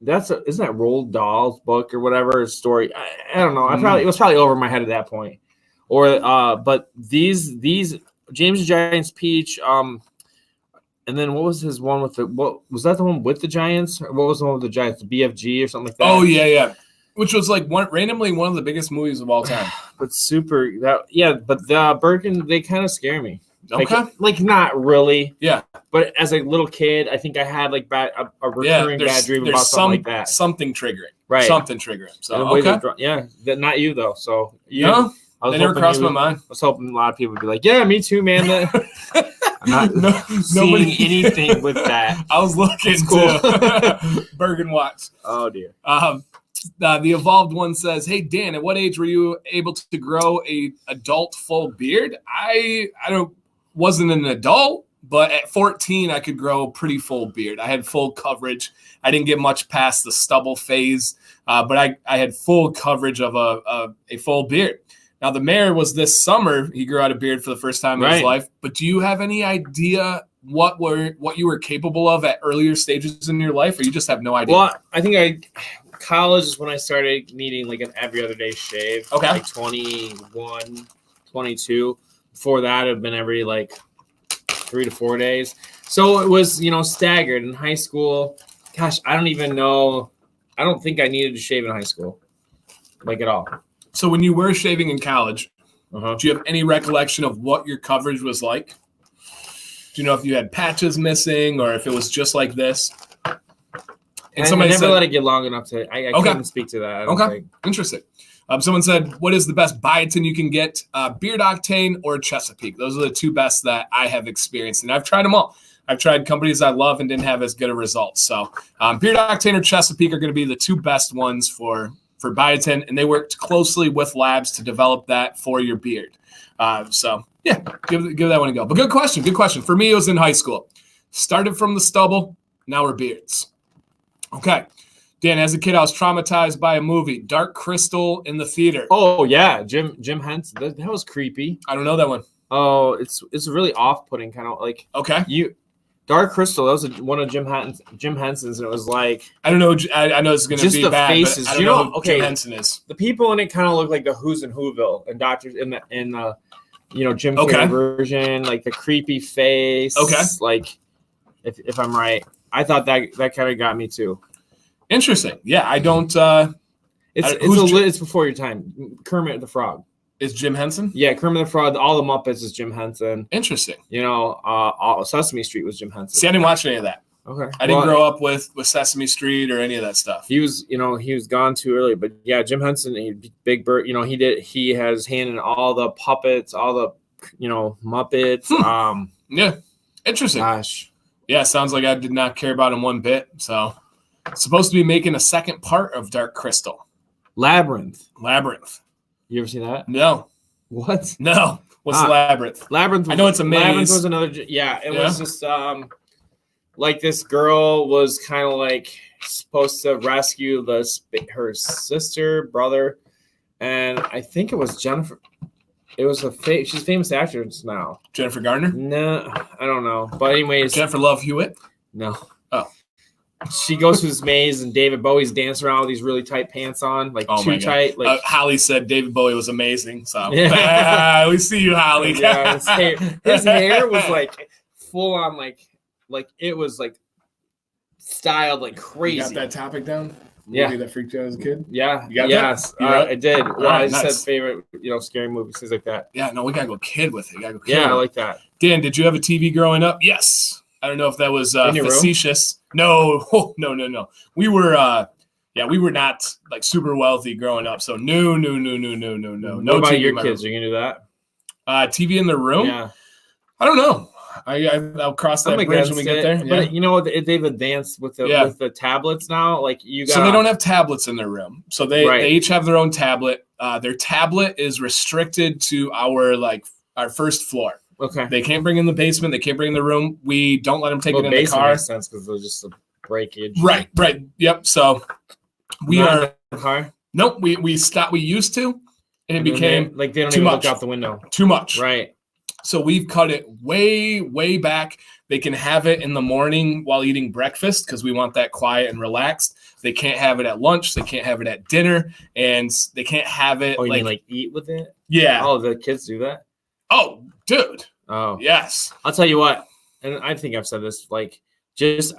Isn't that Roald Dahl's book or whatever story? I don't know. It was probably over my head at that point. Or but these James and Giants Peach. And then what was his one with what was that the one with the Giants? Or what was the one with the Giants? The BFG or something like that? Oh yeah. Which was randomly one of the biggest movies of all time. But but the Birkin, they kind of scare me. Okay. Like not really. Yeah. But as a little kid, I think I had like a recurring bad dream about something like that. Something triggering. Right. Something triggering. So not you though. So that never crossed my mind. I was hoping a lot of people would be like, yeah, me too, man. I'm not seeing anything with that. I was looking cool. Bergen Watch. Oh dear. The Evolved One says, "Hey Dan, at what age were you able to grow a adult full beard?" I wasn't an adult, but at 14 I could grow a pretty full beard. I had full coverage. I didn't get much past the stubble phase, but I had full coverage of a full beard. Now the mayor was this summer. He grew out a beard for the first time in his life. But do you have any idea what you were capable of at earlier stages in your life, or you just have no idea? Well, I think college is when I started needing like an every other day shave. Okay. Like 21, 22. Before that, it had been every like 3 to 4 days. So it was, staggered in high school. Gosh, I don't even know. I don't think I needed to shave in high school, like at all. So when you were shaving in college, do you have any recollection of what your coverage was like? Do you know if you had patches missing or if it was just like this? And somebody never let it get long enough to. I couldn't speak to that. I don't think. Interesting. Someone said, "What is the best biotin you can get? Beard Octane or Chesapeake? Those are the two best that I have experienced, and I've tried them all. I've tried companies I love and didn't have as good a results. So, Beard Octane or Chesapeake are going to be the two best ones for biotin, and they worked closely with labs to develop that for your beard. So, yeah, give that one a go. But good question. Good question. For me, it was in high school. Started from the stubble. Now we're beards. Okay. Dan, as a kid, I was traumatized by a movie, Dark Crystal, in the theater. Oh, yeah. Jim Henson. That was creepy. I don't know that one. Oh, it's really off-putting, kind of like. Okay. Dark Crystal, that was one of Jim Henson's, and it was like. I don't know. I know it's going to be the bad, faces. but I don't know who Jim Henson is. The people in it kind of look like the Who's in Whoville and Doctors in the Jim Carrey version, like the creepy face. Okay. Like, if I'm right, I thought that kind of got me too. Interesting. Yeah, I don't. It's before your time. Kermit the Frog is Jim Henson. Yeah, Kermit the Frog. All the Muppets is Jim Henson. Interesting. Sesame Street was Jim Henson. See, I didn't watch any of that. Okay. I didn't grow up with Sesame Street or any of that stuff. He was gone too early. But yeah, Jim Henson, Big Bird. He has hand in all the puppets, all the Muppets. Yeah, interesting. Gosh. Yeah, sounds like I did not care about him one bit. So. Supposed to be making a second part of Dark Crystal. Labyrinth. You ever see that? No. What? No. What's Labyrinth? Labyrinth. I know it's a maze. Labyrinth was another. Yeah, it was just like this girl was kind of like supposed to rescue her sister, brother, and I think it was Jennifer. It was she's a famous actress now. Jennifer Garner? No, I don't know. But anyways, Jennifer Love Hewitt? No. Oh. She goes through this maze, and David Bowie's dancing around with these really tight pants on, like too tight. Like Holly said, David Bowie was amazing. So we see you, Holly. Yeah, his hair was like full on, like it was like styled like crazy. You got that topic down? Yeah, movie that freaked you out as a kid. Yeah, you got yes, I did. Well, I just said favorite, scary movies, things like that. Yeah, no, we gotta go kid with it. I like that. Dan, did you have a TV growing up? Yes. I don't know if that was facetious. No. We were Yeah, we were not like super wealthy growing up. So no. What about TV your in my kids? room. Are you gonna do that? TV in the room? Yeah. I don't know. I'll cross that bridge when we get there. But you know, they've advanced with the tablets now. Like so they don't have tablets in their room. So they each have their own tablet. Their tablet is restricted to our first floor. Okay. They can't bring in the basement. They can't bring in the room. We don't let them take it in the car. Makes sense because there's just a breakage. Right. Yep. So we are in the car. Nope. We stopped. We used to, and it became they don't too even much. Look out the window. Too much. Right. So we've cut it way back. They can have it in the morning while eating breakfast because we want that quiet and relaxed. They can't have it at lunch. They can't have it at dinner, and they can't have it. Oh, you mean eat with it? Yeah. Oh, the kids do that? Oh, dude. Oh, yes. I'll tell you what, and I think I've said this.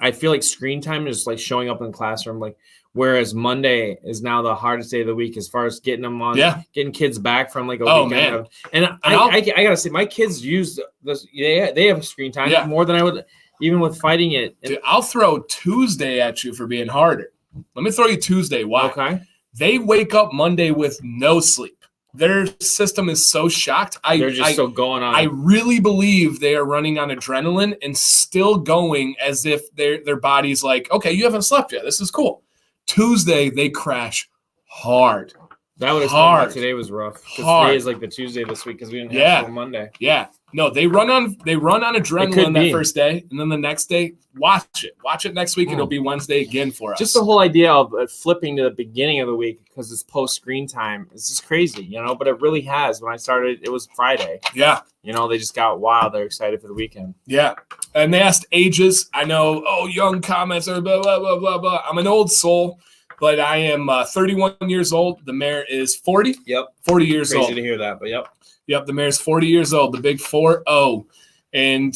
I feel like screen time is like showing up in the classroom. Whereas Monday is now the hardest day of the week as far as getting them on, getting kids back from a weekend. Man. And I gotta say, my kids use this. They have screen time more than I would, even with fighting it. Dude, I'll throw Tuesday at you for being harder. Let me throw you Tuesday. Why? Okay. They wake up Monday with no sleep. Their system is so shocked. They're just so going on. I really believe they are running on adrenaline and still going as if their body's like, okay, you haven't slept yet. This is cool. Tuesday, they crash hard. That would explain why today was rough. Today is like the Tuesday this week because we didn't have it Monday. Yeah. No, they run on adrenaline that first day, and then the next day, watch it next week. It'll be Wednesday again for us. Just the whole idea of flipping to the beginning of the week because it's post screen time is just crazy, But it really has. When I started, it was Friday. Yeah. They just got wild. They're excited for the weekend. Yeah. And they asked ages. I know. Oh, young comments or blah blah blah blah blah. I'm an old soul. But I am 31 years old. The mayor is 40. Yep. 40 years old. Crazy to hear that, but yep. Yep, the mayor's 40 years old, the big 4-0. And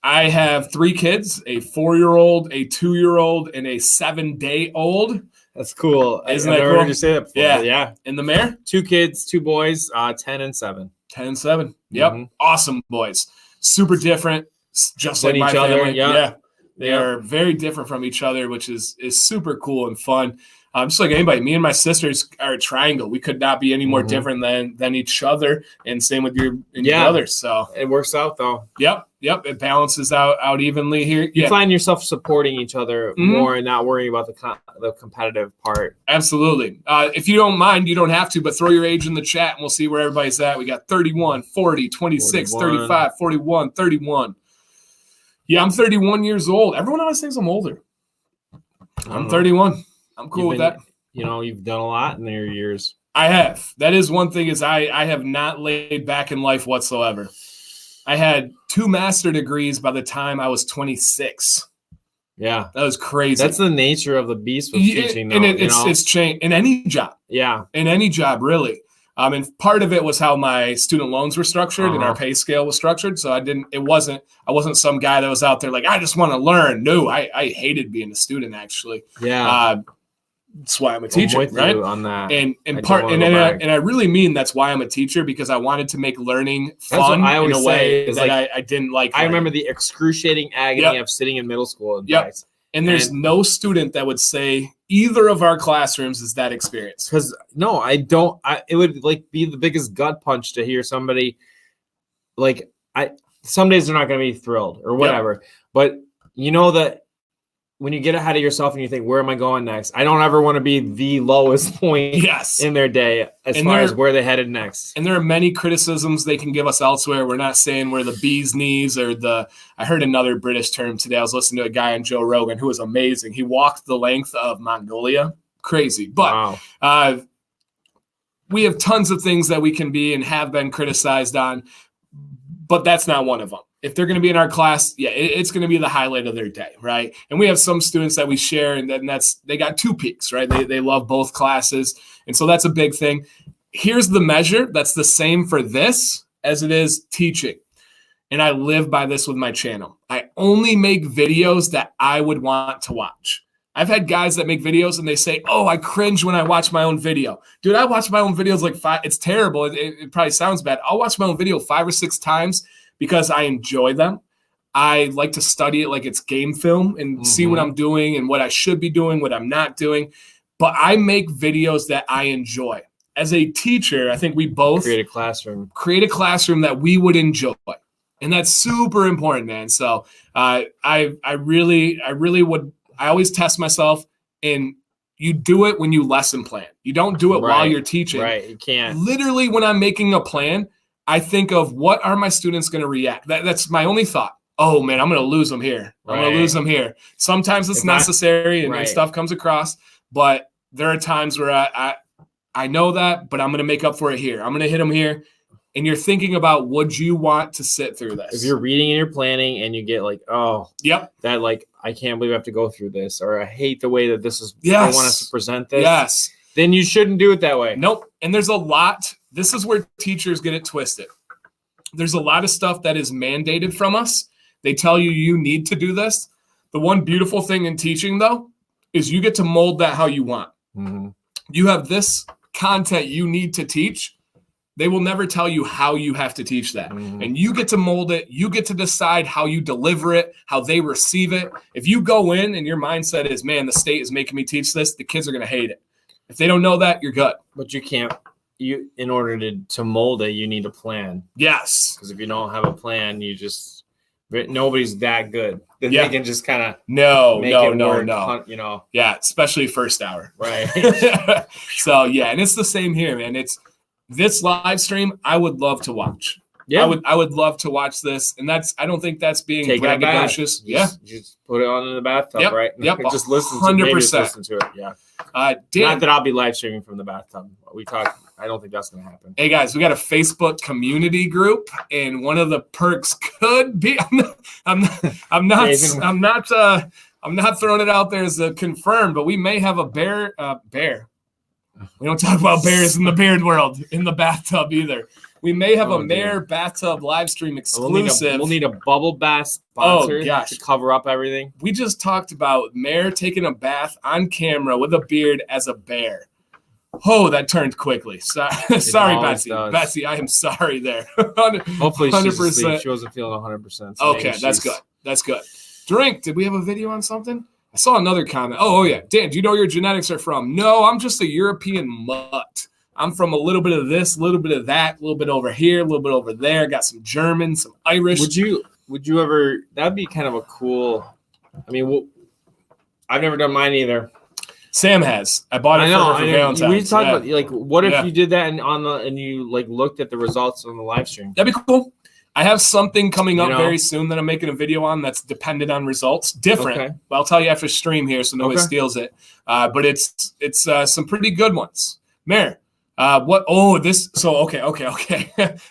I have 3 kids, a 4-year-old, a 2-year-old, and a 7-day-old. That's cool. Isn't that cool? Heard you say that before. Yeah. And the mayor? 2 kids, 2 boys, 10 and 7. 10 and 7. Yep. Mm-hmm. Awesome boys. Super different, just like my family. Yeah. They are very different from each other, which is super cool and fun. Just like anybody, me and my sisters are a triangle. We could not be any more different than each other, and same with your brothers. So it works out though. Yep. It balances out evenly here. You find yourself supporting each other more and not worrying about the competitive part. Absolutely. If you don't mind, you don't have to, but throw your age in the chat, and we'll see where everybody's at. We got 31, 40, 26, 41. 35, 41, 31. Yeah, I'm 31 years old. Everyone always thinks I'm older. I'm 31. I'm cool with that. You've done a lot in your years. I have. That is one thing is I have not laid back in life whatsoever. I had 2 master degrees by the time I was 26. Yeah. That was crazy. That's the nature of the beast with teaching. Though, and it's changed in any job. Yeah. In any job, really. And part of it was how my student loans were structured and our pay scale was structured. So I wasn't some guy that was out there like, I just want to learn. No, I hated being a student actually. Yeah. That's why I'm a teacher, right? On that. And I really mean that's why I'm a teacher, because I wanted to make learning fun in a way that I didn't like. I remember the excruciating agony of sitting in middle school. And there's no student that would say either of our classrooms is that experience. Because no, I don't. It would be the biggest gut punch to hear somebody some days they're not going to be thrilled or whatever. But that when you get ahead of yourself and you think, where am I going next? I don't ever want to be the lowest point in their day as far as where they headed next. And there are many criticisms they can give us elsewhere. We're not saying we're the bee's knees or I heard another British term today. I was listening to a guy on Joe Rogan who was amazing. He walked the length of Mongolia. Crazy. But we have tons of things that we can be and have been criticized on, but that's not one of them. If they're going to be in our class, it's going to be the highlight of their day, right? And we have some students that we share, and then they got 2 peaks, right? They love both classes, and so that's a big thing. Here's the measure that's the same for this as it is teaching, and I live by this with my channel. I only make videos that I would want to watch. I've had guys that make videos and they say, oh, I cringe when I watch my own video. Dude, I watch my own videos like 5. It's terrible. It probably sounds bad. I'll watch my own video 5 or 6 times because I enjoy them. I like to study it like it's game film and see what I'm doing and what I should be doing, what I'm not doing. but I make videos that I enjoy. As a teacher, I think we both create a classroom that we would enjoy. And that's super important, man. So I really would, I always test myself, and you do it when you lesson plan. You don't do it while you're teaching. Right, you can't. Literally, when I'm making a plan, I think of what are my students going to react. That's my only thought. Oh, man, I'm going to lose them here. I'm going to lose them here. Sometimes it's necessary and stuff comes across, but there are times where I know that, but I'm going to make up for it here. I'm going to hit them here. And you're thinking about, would you want to sit through this? If you're reading and you're planning and you get like, oh, that like, I can't believe I have to go through this, or I hate the way that this is, I want us to present this. Then you shouldn't do it that way. Nope. And there's a lot, this is where teachers get it twisted. There's a lot of stuff that is mandated from us. They tell you, you need to do this. The one beautiful thing in teaching, though, is you get to mold that how you want. Mm-hmm. You have this content you need to teach. They will never tell you how you have to teach that. Mm-hmm. And you get to mold it. You get to decide how you deliver it, how they receive it. If you go in and your mindset is, man, the state is making me teach this, the kids are going to hate it. If they don't know that, you're good. But you can't, in order to mold it, you need a plan. Yes. Because if you don't have a plan, nobody's that good. They can just kind of no. You know. Yeah, especially first hour. Right. So yeah, and it's the same here, man. It's this live stream I would love to watch. Yeah. I would love to watch this. And I don't think that's being braggadocious. Just put it on in the bathtub, right? Yep. Just listen 100%. Listen to it. Yeah. Not that I'll be live streaming from the bathtub. I don't think that's going to happen. Hey guys, we got a Facebook community group, and one of the perks could be, I'm not throwing it out there as a confirmed, but we may have a bear. We don't talk about bears in the beard world in the bathtub either. We may have a Mayor bathtub live stream exclusive. We'll need a bubble bath sponsor to cover up everything. We just talked about Mayor taking a bath on camera with a beard as a bear. Oh, that turned quickly. Sorry, Betsy. Does. Betsy, I am sorry there. Hopefully 100%. She wasn't feeling 100%. So okay, that's good. That's good. Drink. Did we have a video on something? I saw another comment. Oh, yeah. Dan, do you know where your genetics are from? No, I'm just a European mutt. I'm from a little bit of this, a little bit of that, a little bit over here, a little bit over there. Got some German, some Irish. Would you ever, that'd be kind of a cool, I've never done mine either. Sam has. I bought it for Valentine's. We talked about like, what if you did that and you like looked at the results on the live stream? That'd be cool. I have something coming up very soon that I'm making a video on that's dependent on results. Different. Okay. But I'll tell you after stream here so nobody steals it. But it's some pretty good ones. Mayor, what? Oh, this. So, okay.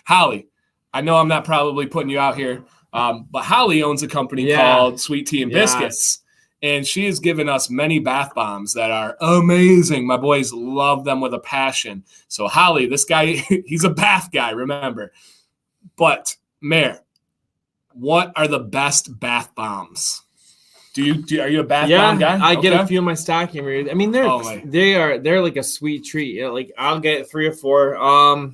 Holly, I know I'm not probably putting you out here, but Holly owns a company called Sweet Tea and Biscuits. And she has given us many bath bombs that are amazing. My boys love them with a passion. So, Holly, this guy, he's a bath guy, remember. But, Mayor, what are the best bath bombs? Are you a bath bomb guy? I get a few of my stocking readers. I mean, they're like a sweet treat. You know, like I'll get 3 or 4. I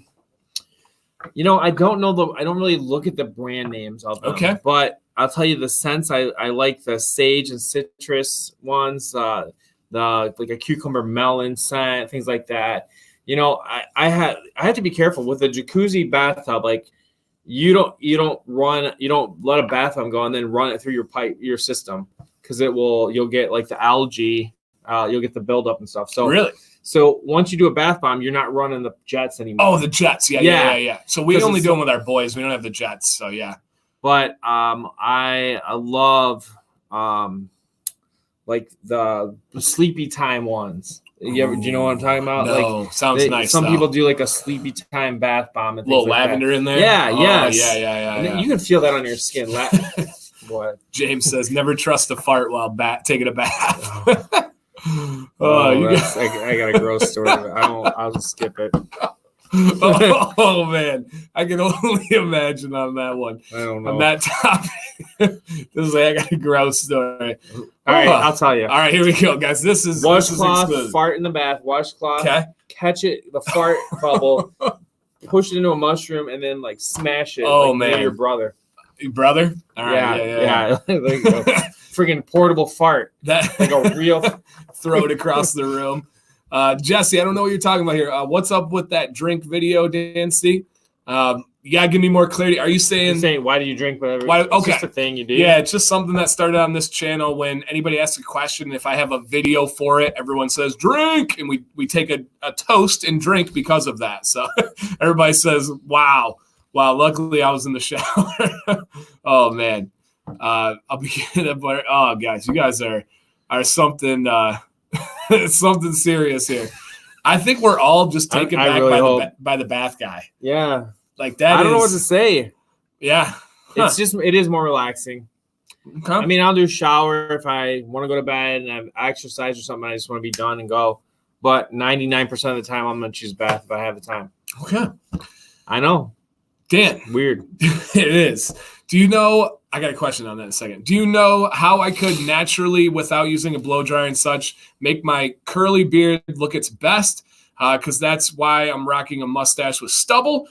don't know I don't really look at the brand names of them. Okay. But I'll tell you the scents. I like the sage and citrus ones, the like a cucumber melon scent, things like that. I had to be careful with the jacuzzi bathtub. Like you don't let a bath bomb go and then run it through your system, because you'll get like the algae, you'll get the buildup and stuff. So really. So once you do a bath bomb, you're not running the jets anymore. Oh, the jets. Yeah. So we only do them with our boys. We don't have the jets. So yeah. But I love like the sleepy time ones. Do you know what I'm talking about? No, like, sounds nice. Some people do like a sleepy time bath bomb and a little lavender in there. Yeah, yeah. You can feel that on your skin. Boy. James says, never trust a fart while taking a bath. I got a gross story. I'll just skip it. Oh man, I can only imagine on that one. I don't know. On that topic, I got a gross story. All right, I'll tell you. All right, here we go, guys. This is washcloth. Fart in the bath. Washcloth. Okay. Catch it, the fart bubble. Push it into a mushroom and then like smash it. Oh man, your brother. Your brother? All right, yeah. There you go. Freaking portable fart. That like a real. Throw it across the room. Jesse, I don't know what you're talking about here. What's up with that drink video, DanC? You gotta give me more clarity. Are you saying why do you drink whatever? Why, okay. It's just a thing you do. Yeah, it's just something that started on this channel. When anybody asks a question, if I have a video for it, everyone says drink, and we take a toast and drink because of that. So everybody says, wow. Luckily I was in the shower. Oh man. I'll be oh guys, you guys are something something serious here. I think we're all just taken back really by the bath guy. Yeah. Like that. I don't know what to say. Yeah. It's just, it is more relaxing. Okay. I mean, I'll do a shower if I want to go to bed and I exercise or something. I just want to be done and go. But 99% of the time, I'm going to choose bath if I have the time. Okay. I know. Dan. Weird. It is. Do you know, I got a question on that in a second. Do you know how I could naturally, without using a blow dryer and such, make my curly beard look its best? Because that's why I'm rocking a mustache with stubble.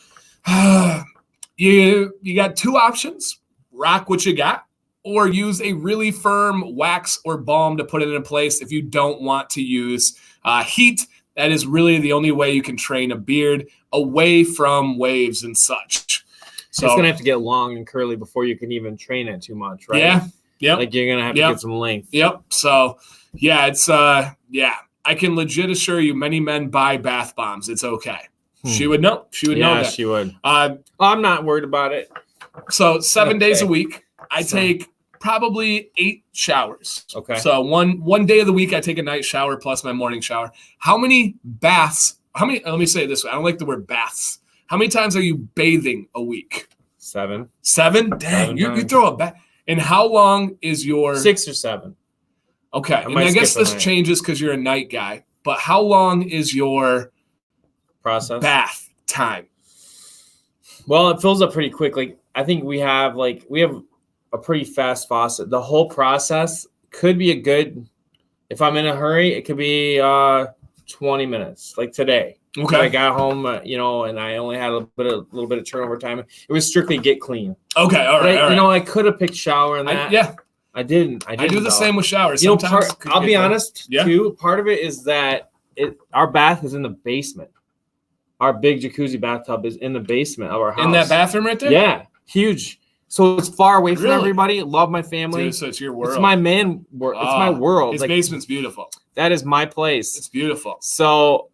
You got two options: rock what you got, or use a really firm wax or balm to put it in place. If you don't want to use heat, that is really the only way you can train a beard away from waves and such. So it's gonna have to get long and curly before you can even train it too much, right? Yeah. Yep. Like you're gonna have to get some length. Yep. So yeah, it's yeah. I can legit assure you, many men buy bath bombs. It's okay. She would know. She would know that. She would. I'm not worried about it. So 7 days a week, I take probably 8 showers. Okay. So one day of the week, I take a night shower plus my morning shower. How many baths? Let me say it this way. I don't like the word baths. How many times are you bathing a week? 7. 7? Dang, you throw a bath. And how long is your 6 or 7? Okay. And I guess this changes because you're a night guy. But how long is your process bath time? Well, it fills up pretty quick. Like I think we have a pretty fast faucet. The whole process could be a good, if I'm in a hurry, it could be 20 minutes. Like today. Okay. I got home, and I only had a little bit of turnover time. It was strictly get clean. Okay, all right. I could have picked shower and that. I didn't. I do the same with showers. I'll be honest too. Part of it is that our bath is in the basement. Our big jacuzzi bathtub is in the basement of our house. In that bathroom right there? Yeah, huge. So it's far away from everybody. Love my family. Dude, so it's your world. It's my man world. It's my world. His basement's beautiful. That is my place. It's beautiful. So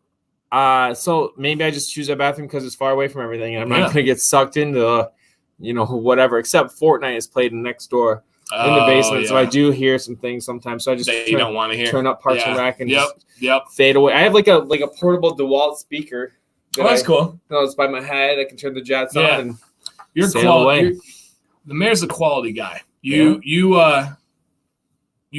maybe I just choose that bathroom because it's far away from everything, and I'm not going to get sucked into, whatever. Except Fortnite is played next door in the basement, so I do hear some things sometimes. So I just you don't want to hear. Turn up Parks and Rec and just fade away. I have like a portable DeWalt speaker. That's cool. It's by my head. I can turn the jets on and you're quality. The mayor's a quality guy. You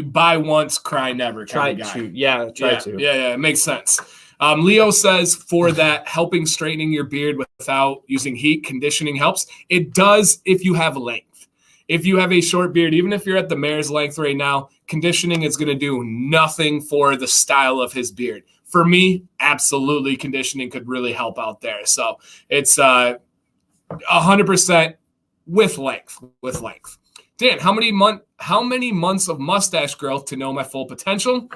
buy once, cry never kind of guy. Try to. Yeah, it makes sense. Leo says for that helping straightening your beard without using heat, conditioning helps. It does if you have length. If you have a short beard, even if you're at the mayor's length right now, conditioning is going to do nothing for the style of his beard. For me, absolutely, conditioning could really help out there. So it's 100% with length. Dan, how many months of mustache growth to know my full potential?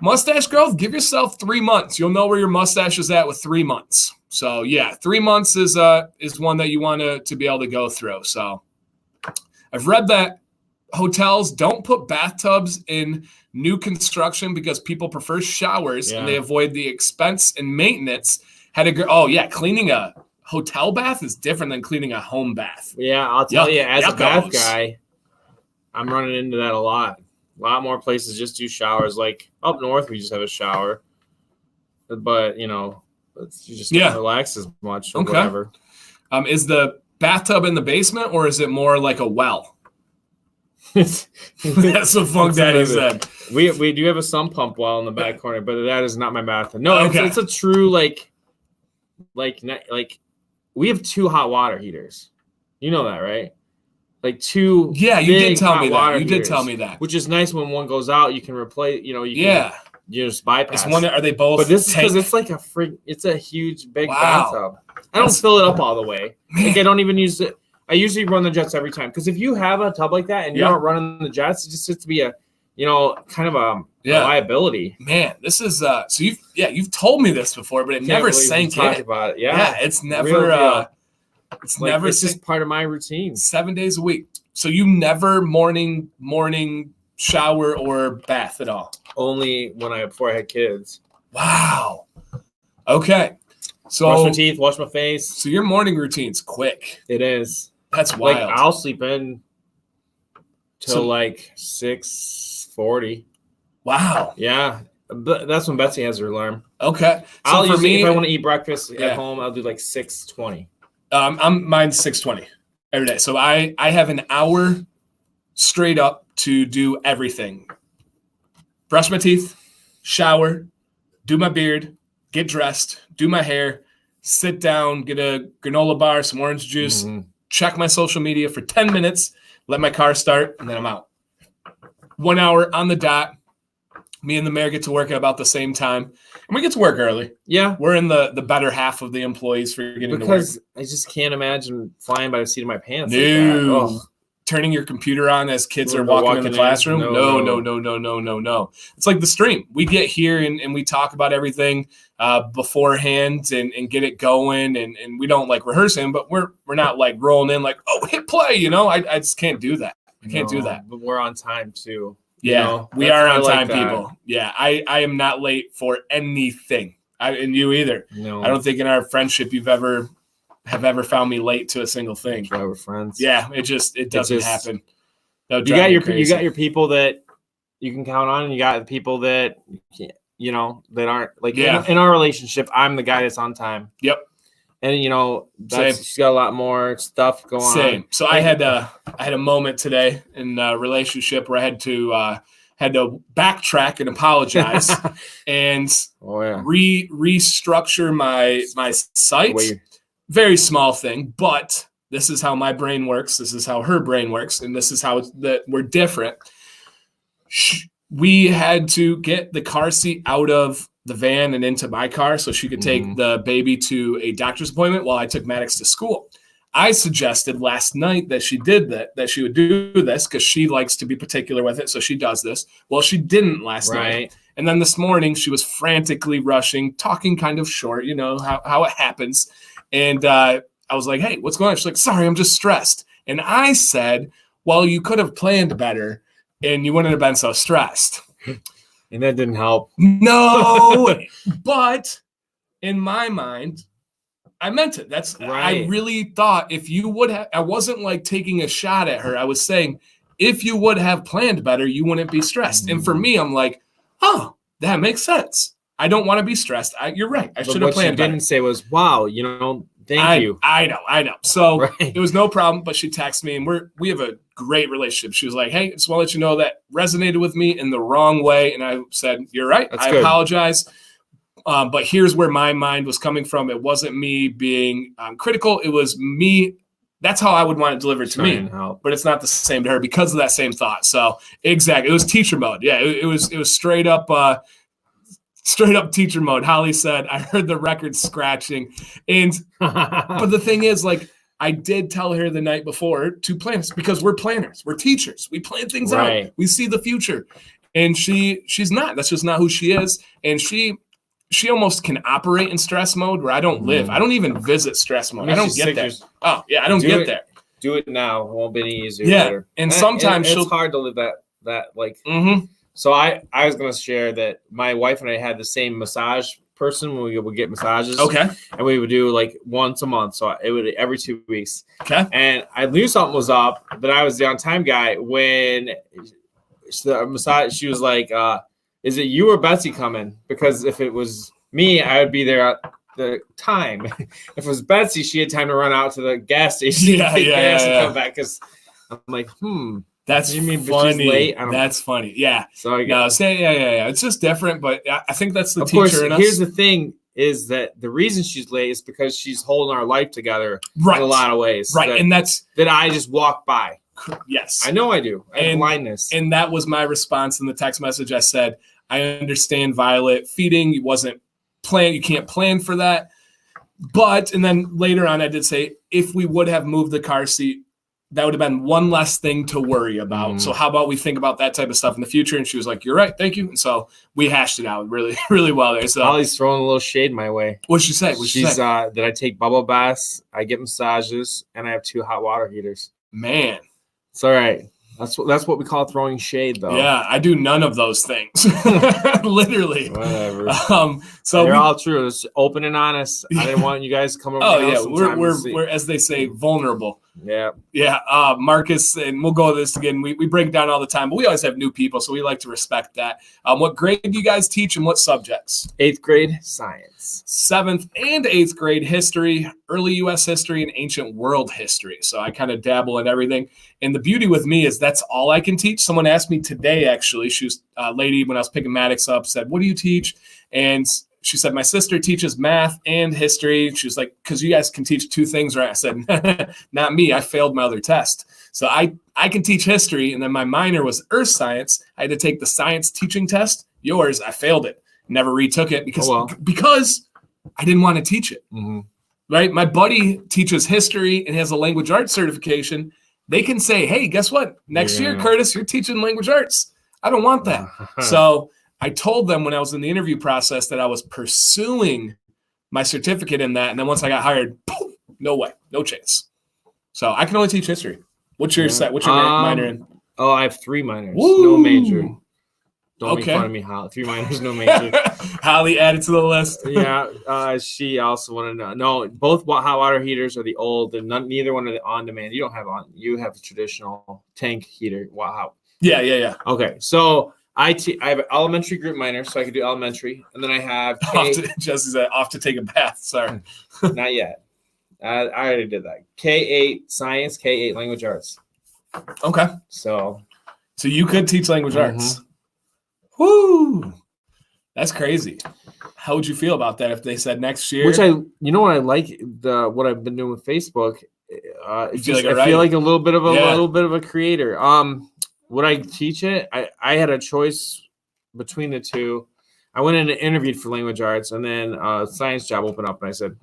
Mustache growth, give yourself 3 months. You'll know where your mustache is at with 3 months. So yeah, 3 months is one that you want to be able to go through. So I've read that hotels don't put bathtubs in new construction because people prefer showers and they avoid the expense and maintenance. Cleaning a hotel bath is different than cleaning a home bath. Yeah, I'll tell you, as a bath guy, I'm running into that a lot. A lot more places just do showers. Like up north, we just have a shower. But, you just don't relax as much or whatever. Is the bathtub in the basement or is it more like a well? That's what Funk Daddy said. We do have a sump pump well in the back corner, but that is not my bathroom. No, it's a true like we have 2 hot water heaters. You know that, right? Like 2. Yeah, you did tell me that. You did tell me that. Which is nice when one goes out, you can replace. You just bypass. Are they both? But this is because it's like it's a huge big bathtub. I don't fill it up all the way. Like I don't even use it. I usually run the jets every time because if you have a tub like that and you're not running the jets, it just has to be a, kind of reliability. Man, this is so you've told me this before, but it never sank in. About it. Yeah, it's never it's just part of my routine. 7 days a week. So you never morning shower or bath at all? Only before I had kids. Wow. Okay. So wash my teeth, wash my face. So your morning routine's quick. It is. That's wild. Like I'll sleep in till like 6:40. Wow. Yeah. But that's when Betsy has her alarm. Okay. So I'll for me, if I want to eat breakfast at home, I'll do like 6:20. Mine's 6:20 every day. So I have an hour straight up to do everything. Brush my teeth, shower, do my beard, get dressed, do my hair, sit down, get a granola bar, some orange juice, check my social media for 10 minutes, let my car start, and then I'm out. 1 hour on the dot. Me and the mayor get to work at about the same time. And we get to work early. Yeah. We're in the better half of the employees for getting to work. Because I just can't imagine flying by the seat of my pants. No. Like that. Turning your computer on as kids are walking in the classroom. No. It's like the stream. We get here and we talk about everything beforehand and get it going. And we don't like rehearsing, but we're not like rolling in like, oh, hit play. I just can't do that. I can't do that. But we're on time too. Yeah, we are on time, people. Yeah, I am not late for anything. And you either. No. I don't think in our friendship you've ever found me late to a single thing. Why we're friends. Yeah, it doesn't happen. You got your people that you can count on, and you got the people that that aren't like in our relationship. I'm the guy that's on time. Yep. And she's got a lot more stuff going on. So I had a moment today in a relationship where I had to backtrack and apologize and restructure my site. Very small thing, but this is how my brain works. This is how her brain works, and this is how that we're different. We had to get the car seat out of the van and into my car so she could take the baby to a doctor's appointment while I took Maddox to school. I suggested last night that she did that she would do this because she likes to be particular with it, so she does this. Well, she didn't last night. And then this morning she was frantically rushing, talking kind of short, how it happens. And I was like, hey, what's going on? She's like, sorry, I'm just stressed. And I said, well, you could have planned better and you wouldn't have been so stressed. And that didn't help. No, but in my mind, I meant it. I really thought if you would have, I wasn't like taking a shot at her. I was saying, if you would have planned better, you wouldn't be stressed. And for me, I'm like, oh, that makes sense. I don't want to be stressed. You're right. I should have planned better. What you didn't say was, wow, thank you. I know. So it was no problem, but she texted me and we have a great relationship. She was like, hey, just want to let you know that resonated with me in the wrong way. And I said, you're right. I apologize. But here's where my mind was coming from. It wasn't me being critical. It was me. That's how I would want it delivered to me, but it's not the same to her because of that same thought. So exactly. It was teacher mode. Yeah. It was straight up teacher mode. Holly said, I heard the record scratching. And but the thing is, like, I did tell her the night before to plan this because we're planners. We're teachers. We plan things out. We see the future. And she's not. That's just not who she is. And she almost can operate in stress mode where I don't live. I don't even visit stress mode. I don't get there. Oh, yeah, I don't get there. Do it now. It won't be any easier later. And sometimes it's hard to live that like So I was going to share that my wife and I had the same massage person when we would get massages. Okay. And we would do like once a month. So it would every 2 weeks. Okay. And I knew something was up, but I was the on time guy when the massage, she was like, is it you or Betsy coming? Because if it was me, I would be there at the time. If it was Betsy, she had time to run out to the gas station and come back. Because I'm like, That's funny. Late? That's funny. Yeah. So yeah. It's just different, but I think that's the teacher in us. Here's the thing: is that the reason she's late is because she's holding our life together in a lot of ways. Right, and that's that I just walk by. Yes, I know I do. I have blindness, and that was my response in the text message. I said, "I understand, Violet. Feeding you wasn't planned. You can't plan for that." But and then later on, I did say, if we would have moved the car seat that would have been one less thing to worry about. So how about we think about that type of stuff in the future? And she was like, you're right. Thank you. And so we hashed it out really, really well there. So Holly's throwing a little shade my way. What'd she say? That I take bubble baths, I get massages, and I have 2 hot water heaters. Man. It's all right. That's what we call throwing shade, though. Yeah, I do none of those things. Literally. Whatever. So they're all true. It's open and honest. I didn't want you guys to come over. Oh yeah, we're as they say, vulnerable. Yeah. Yeah. Marcus, and we'll go over this again. We break down all the time, but we always have new people, so we like to respect that. What grade do you guys teach and what subjects? 8th grade science. 7th and 8th grade history, early U.S. history, and ancient world history. So I kind of dabble in everything. And the beauty with me is that's all I can teach. Someone asked me today, actually, she was a lady when I was picking Maddox up, said, what do you teach? And she said, my sister teaches math and history. She was like, because you guys can teach 2 things, right? I said, not me. I failed my other test. So I can teach history. And then my minor was earth science. I had to take the science teaching test. Yours, I failed it. Never retook it because I didn't want to teach it. Mm-hmm. Right? My buddy teaches history and has a language arts certification. They can say, hey, guess what? Next year, Curtis, you're teaching language arts. I don't want that. So I told them when I was in the interview process that I was pursuing my certificate in that. And then once I got hired, boom, no way, no chance. So I can only teach history. What's your minor in? Oh, I have 3 minors, Woo! No major. Don't make fun of me, Holly. 3 minors, no major. Holly added to the list. Yeah, she also wanted to know. No, both hot water heaters are the old, and neither one are the on-demand. You don't have you have a traditional tank heater. Wow. Yeah. Okay, so I have an elementary group minor, so I can do elementary, and then I have Jesse's off to take a bath. Sorry, not yet. I already did that. K8 science, K8 language arts. Okay, so you could teach language arts. Woo, that's crazy. How would you feel about that if they said next year? What I like what I've been doing with Facebook. I feel like a little bit of a creator. Would I teach it? I had a choice between the 2. I went in and interviewed for language arts, and then a science job opened up, and I said,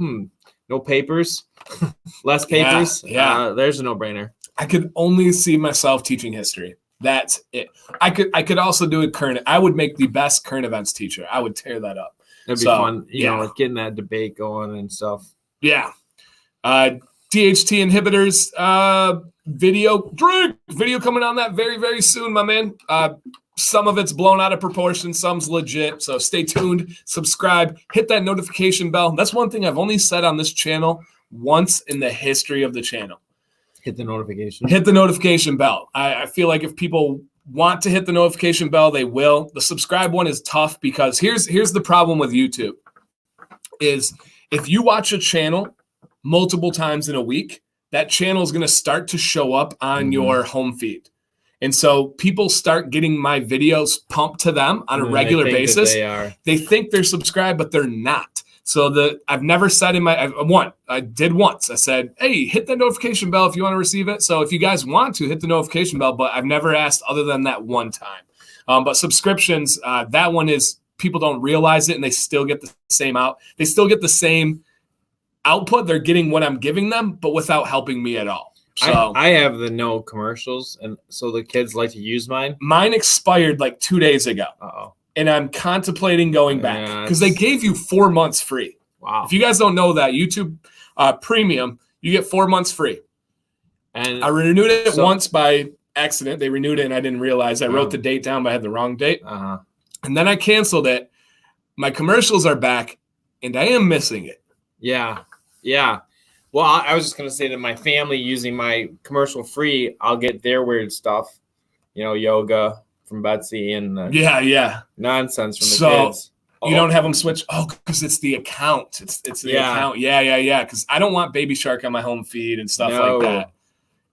no papers, less papers. Yeah. There's a no-brainer. I could only see myself teaching history. That's it. I could also do a current. I would make the best current events teacher. I would tear that up. That'd be fun. You know, like getting that debate going and stuff. Yeah. DHT inhibitors, video coming on that very, very soon, my man. Some of it's blown out of proportion. Some's legit. So stay tuned, subscribe, hit that notification bell. That's one thing I've only said on this channel once in the history of the channel. Hit the notification. Hit the notification bell. I feel like if people want to hit the notification bell, they will. The subscribe one is tough because here's the problem with YouTube is if you watch a channel multiple times in a week, that channel is going to start to show up on your home feed. And so people start getting my videos pumped to them on a regular basis. They think they're subscribed, but they're not. So I've never said I did once. I said, hey, hit that notification bell if you want to receive it. So if you guys want to, hit the notification bell, but I've never asked other than that one time. But subscriptions, that one is people don't realize it and they still get the same They still get the same output. They're getting what I'm giving them, but without helping me at all. So I have the no commercials, and so the kids like to use mine. Mine expired like 2 days ago. Uh-oh. And I'm contemplating going back because they gave you 4 months free. Wow. If you guys don't know that, YouTube Premium, you get 4 months free. And I renewed it once by accident. They renewed it and I didn't realize. I wrote the date down, but I had the wrong date. Uh-huh. And then I canceled it. My commercials are back and I am missing it. Yeah. Well, I was just going to say that my family using my commercial free, I'll get their weird stuff, yoga from Betsy and nonsense from the kids. You don't have them switch? Oh, because it's the account. It's the account. Yeah. Because I don't want Baby Shark on my home feed and stuff like that.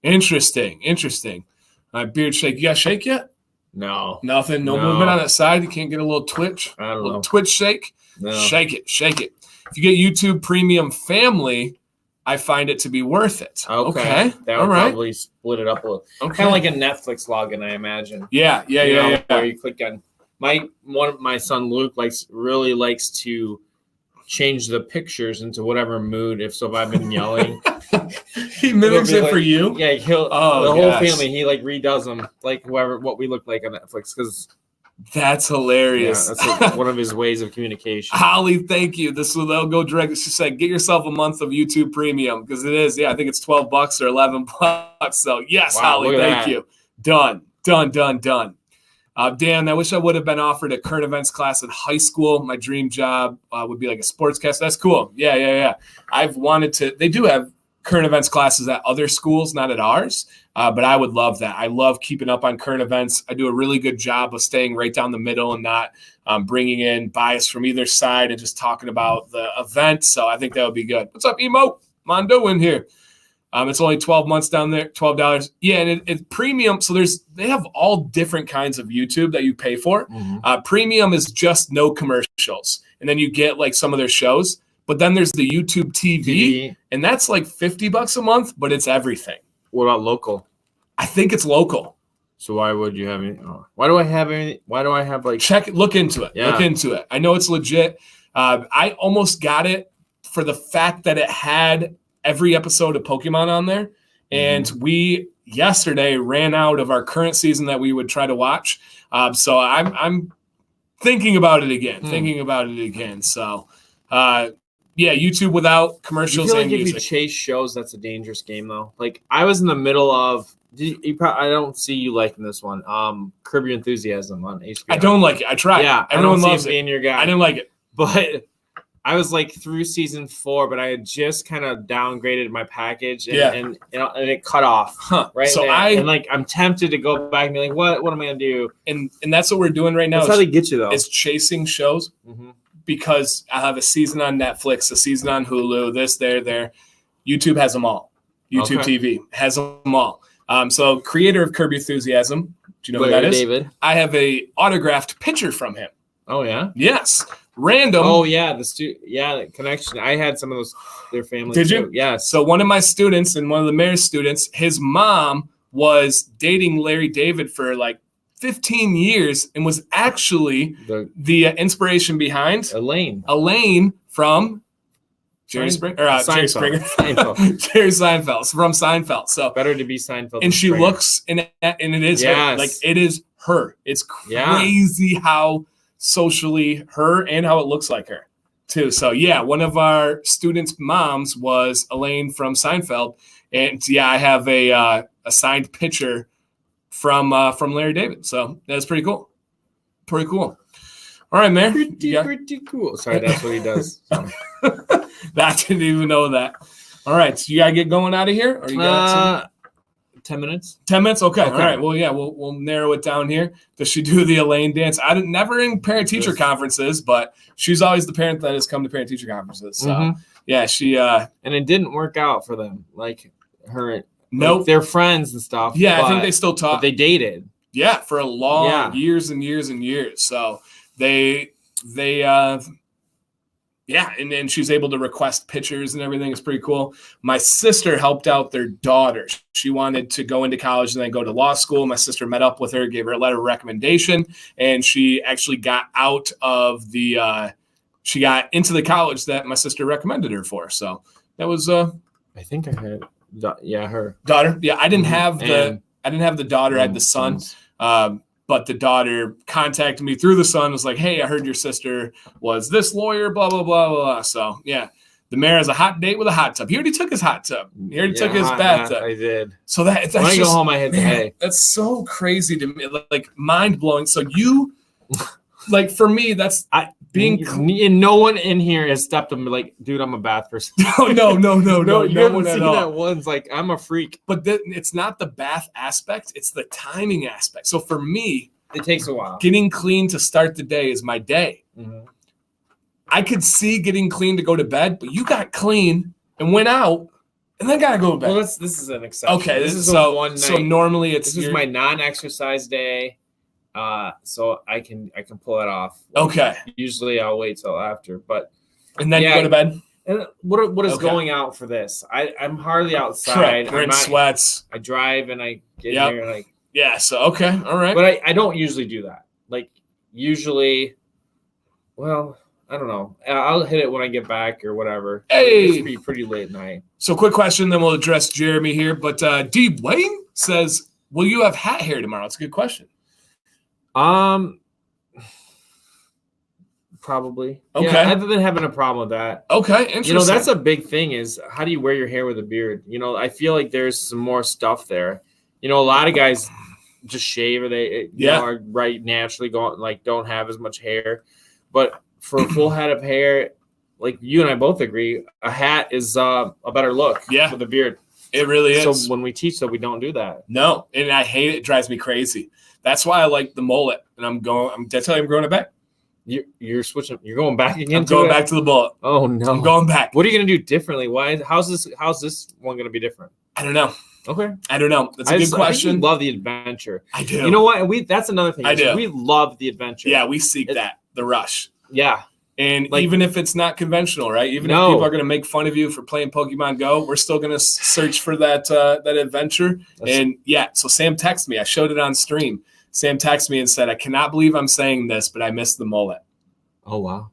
Interesting. My beard shake. You got shake yet? No. Nothing? No movement on that side? You can't get a little twitch? I don't know. Twitch shake? No. Shake it. If you get YouTube Premium Family, I find it to be worth it. Okay. That would probably split it up a little. Okay. Kind of like a Netflix login, I imagine. Yeah. Where you click on my son Luke really likes to change the pictures into whatever mood. If I've been yelling, he mimics it for you. Yeah, he'll. Oh, the whole family. He like redoes them, like what we look like on Netflix, because. That's hilarious. Yeah, that's like one of his ways of communication. Holly, thank you. They'll go direct. She said, get yourself a month of YouTube Premium, because it is. Yeah, I think it's $12 or $11. So yes, wow, Holly, thank you. Done. Dan, I wish I would have been offered a current events class in high school. My dream job would be like a sportscaster. That's cool. Yeah. I've wanted to. They do have current events classes at other schools, not at ours. But I would love that. I love keeping up on current events. I do a really good job of staying right down the middle and not bringing in bias from either side and just talking about the event. So I think that would be good. What's up, Emo? Mondo in here. It's only 12 months down there, $12. Yeah, and it's premium. So they have all different kinds of YouTube that you pay for. Mm-hmm. Premium is just no commercials. And then you get like some of their shows. But then there's the YouTube TV. And that's like $50 a month, but it's everything. What about local? I think it's local. So why would you have any? Why do I have any? Why do I have like? Check it. Look into it. Yeah. Look into it. I know it's legit. I almost got it for the fact that it had every episode of Pokemon on there. And we yesterday ran out of our current season that we would try to watch. So I'm thinking about it again. So, yeah, YouTube without commercials and music. If you chase shows, that's a dangerous game, though. Like, I was in the middle of I don't see you liking this one. Curb Your Enthusiasm on HBO. I don't like it. I tried. Yeah, everyone loves it. Being your guy. I didn't like it, but I was like through season 4, but I had just kind of downgraded my package, and it cut off. Right. So I'm tempted to go back and be like, what am I gonna do? And that's what we're doing right now. That's how they get you though. Is chasing shows. Mm-hmm. Because I have a season on Netflix, a season on Hulu, there. YouTube has them all. YouTube TV has them all. So creator of Curb Your Enthusiasm, do you know who that is? David. I have a autographed picture from him. Oh, yeah? Yes. Random. Oh, yeah. The connection. I had some of those, their family. Did you? Too. Yes. So one of my students and one of the mayor's students, his mom was dating Larry David for like 15 years and was actually the inspiration behind Elaine from Jerry Springer. Jerry Seinfeld from Seinfeld. So better to be Seinfeld. And she looks and it is her. Like it is her. It's crazy how socially her and how it looks like her too. So yeah, one of our students' moms was Elaine from Seinfeld, and yeah, I have a signed picture from Larry David. So that's pretty cool. Pretty cool. All right, Mayor. Pretty cool. Sorry, that's what he does. I didn't even know that. All right, so you gotta get going out of here, or you got 10 minutes? 10 minutes? Okay. All right. Well, yeah, we'll narrow it down here. Does she do the Elaine dance? I didn't never in parent-teacher conferences, but she's always the parent that has come to parent-teacher conferences. So yeah, she and it didn't work out for them. Like her. Nope. Like they're friends and stuff. Yeah, I think they still talk. But they dated. Yeah, for a long years and years and years. So they and then she's able to request pictures and everything. It's pretty cool. My sister helped out their daughter. She wanted to go into college and then go to law school. My sister met up with her, gave her a letter of recommendation, and she actually got out of she got into the college that my sister recommended her for. So that was I think I had her daughter. Yeah, I didn't have the daughter. I had the son. But the daughter contacted me through the son, was like, hey, I heard your sister was this lawyer, blah, blah, blah, blah. So, yeah, the mayor has a hot date with a hot tub. He already took his hot tub. He already took his bathtub. I did. So that's when I go home, I hit the hay. That's so crazy to me, like mind-blowing. So you, like for me, that's being and no one in here has stepped on me like, dude, I'm a bath person. No. You haven't seen that one's like, I'm a freak. But it's not the bath aspect; it's the timing aspect. So for me, it takes a while. Getting clean to start the day is my day. Mm-hmm. I could see getting clean to go to bed, but you got clean and went out, and then gotta go to bed. Well, this is an exception. Okay, this is a one night. So normally this is my non-exercise day. So I can pull it off. Okay. Usually I'll wait till after, and then you go to bed. And what is going out for this? I'm hardly outside. We're in sweats. I drive and I get here like So okay, all right. But I don't usually do that. Like usually, well, I don't know. I'll hit it when I get back or whatever. Hey, it's pretty late night. So quick question, then we'll address Jeremy here. But D. Wayne says, will you have hat hair tomorrow? It's a good question. Probably. Okay. Yeah, I haven't been having a problem with that. Okay, interesting. You know, that's a big thing is how do you wear your hair with a beard? You know, I feel like there's some more stuff there. You know, a lot of guys just shave or they know, are right naturally going like don't have as much hair. But for a full head of hair, like you and I both agree, a hat is a better look with a beard. It really is. So when we teach we don't do that. No, and I hate it. It drives me crazy. That's why I like the mullet. And I'm growing it back. You're switching. You're going back again. I'm going back to the mullet. Oh no! I'm going back. What are you gonna do differently? How's this one gonna be different? I don't know. Okay, I don't know. That's a good question. I think we love the adventure. I do. You know what? That's another thing. I do. We love the adventure. Yeah, we seek the rush. Yeah, and like, even if it's not conventional, right? Even if people are gonna make fun of you for playing Pokemon Go, we're still gonna search for that adventure. So Sam texted me. I showed it on stream. Sam texted me and said, I cannot believe I'm saying this, but I missed the mullet. Oh, wow.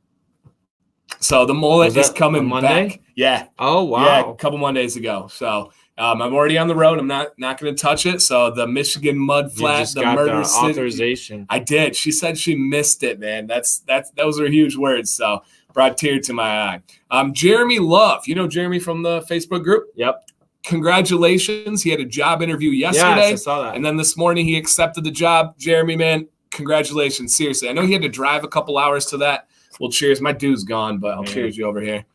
So the mullet is coming back. Yeah. Oh, wow. Yeah, a couple Mondays ago. So I'm already on the road. I'm not going to touch it. So the Michigan Mud Flat, the Murder City. Authorization. I did. She said she missed it, man. Those are huge words. So brought a tear to my eye. Jeremy Love. You know Jeremy from the Facebook group? Yep. Congratulations. He had a job interview yesterday. Yes, I saw that. And then this morning he accepted the job. Jeremy, man, congratulations. Seriously. I know he had to drive a couple hours to that. Well, cheers. My dude's gone, but I'll cheers you over here.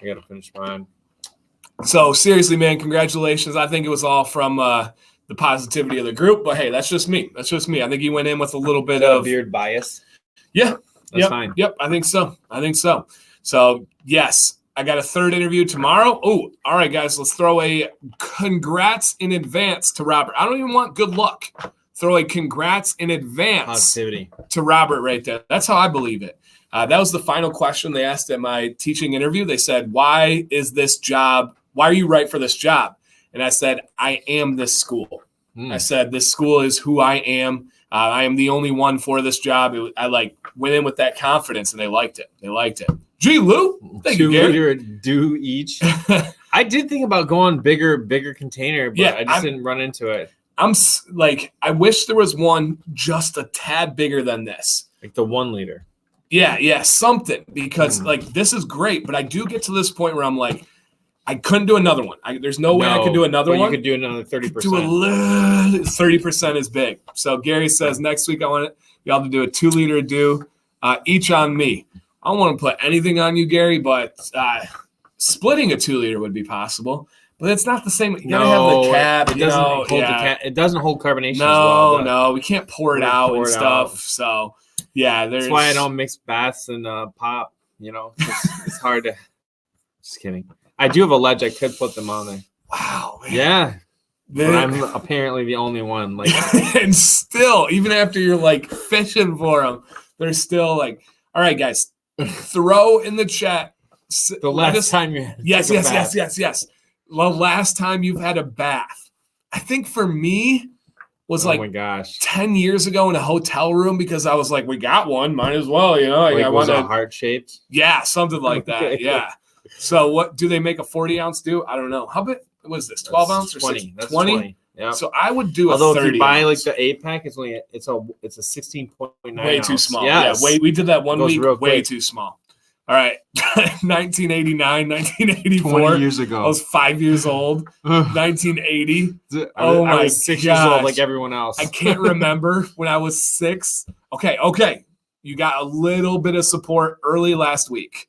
I got to finish mine. So seriously, man, congratulations. I think it was all from the positivity of the group, but hey, that's just me. I think he went in with a little bit of beard bias. Yeah. That's fine. Yep. I think so. So yes. I got a third interview tomorrow. Oh, all right, guys. Let's throw a congrats in advance to Robert. I don't even want good luck. Throw a congrats in advance positivity to Robert right there. That's how I believe it. That was the final question they asked at my teaching interview. They said, why are you right for this job? And I said, I am this school. I said, this school is who I am. I am the only one for this job. I went in with that confidence, and they liked it. Gee, Lou, thank you, Gary. 2 liter do each. I did think about going bigger container, but I just didn't run into it. I wish there was one just a tad bigger than this. Like the 1 liter. Yeah, something. Because this is great, but I do get to this point where I'm like, I couldn't do another one. There's no way I could do another one. You could do another 30%. Do a little 30% is big. So Gary says next week I want y'all to do a 2 liter do each on me. I don't want to put anything on you, Gary, but splitting a 2 liter would be possible. But it's not the same. You gotta have the cap. It doesn't hold the cap. It doesn't hold carbonation. No, we can't pour it out and stuff. So yeah, that's why I don't mix baths and pop. You know, it's hard to. Just kidding. I do have a ledge. I could put them on there. Wow. Man. Yeah. But I'm apparently the only one. And still, even after you're fishing for them, they're still all right, guys. Throw in the chat the last time you had yes. The last time you've had a bath. I think for me was oh my gosh 10 years ago in a hotel room because I was we got one, might as well, you know. I was it heart shaped? Yeah, something like that. Yeah. So what do they make a 40-ounce do? I don't know. How big was this? 12 ounce or 20? 20? Yeah. So I would do although 30 if you buy ounce. the 8-pack, it's a 16.9 way ounce. too small. Yes. Yeah, we did that one week. Way quick. too small. All right. 1989, 1984. 20 years ago. I was 5 years old. 1980. I was 6 years old like everyone else. I can't remember when I was 6. Okay. You got a little bit of support early last week.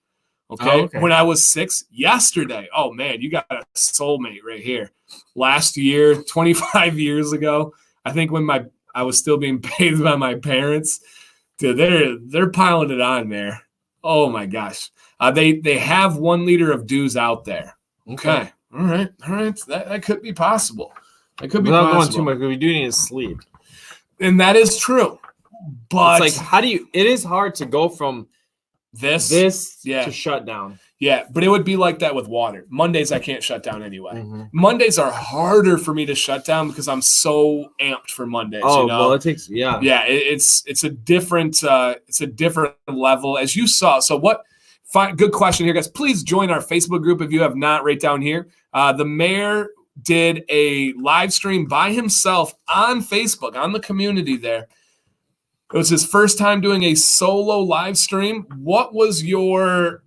Okay. When I was 6 yesterday. Oh man, you got a soulmate right here. Last year, 25 years ago, I think when I was still being paid by my parents, dude, they're piling it on there. Oh my gosh. They have 1 liter of dews out there. Okay. All right. That could be possible. That could be possible. Without going too much, we do need to sleep. And that is true. But it's how do you it is hard to go from this to shut down. Yeah, but it would be like that with water. Mondays I can't shut down anyway. Mm-hmm. Mondays are harder for me to shut down because I'm so amped for Mondays. Oh, you know? well, it takes it's a different level, as you saw. So what? Good question here, guys. Please join our Facebook group if you have not. Right down here, the mayor did a live stream by himself on Facebook on the community there. It was his first time doing a solo live stream. What was your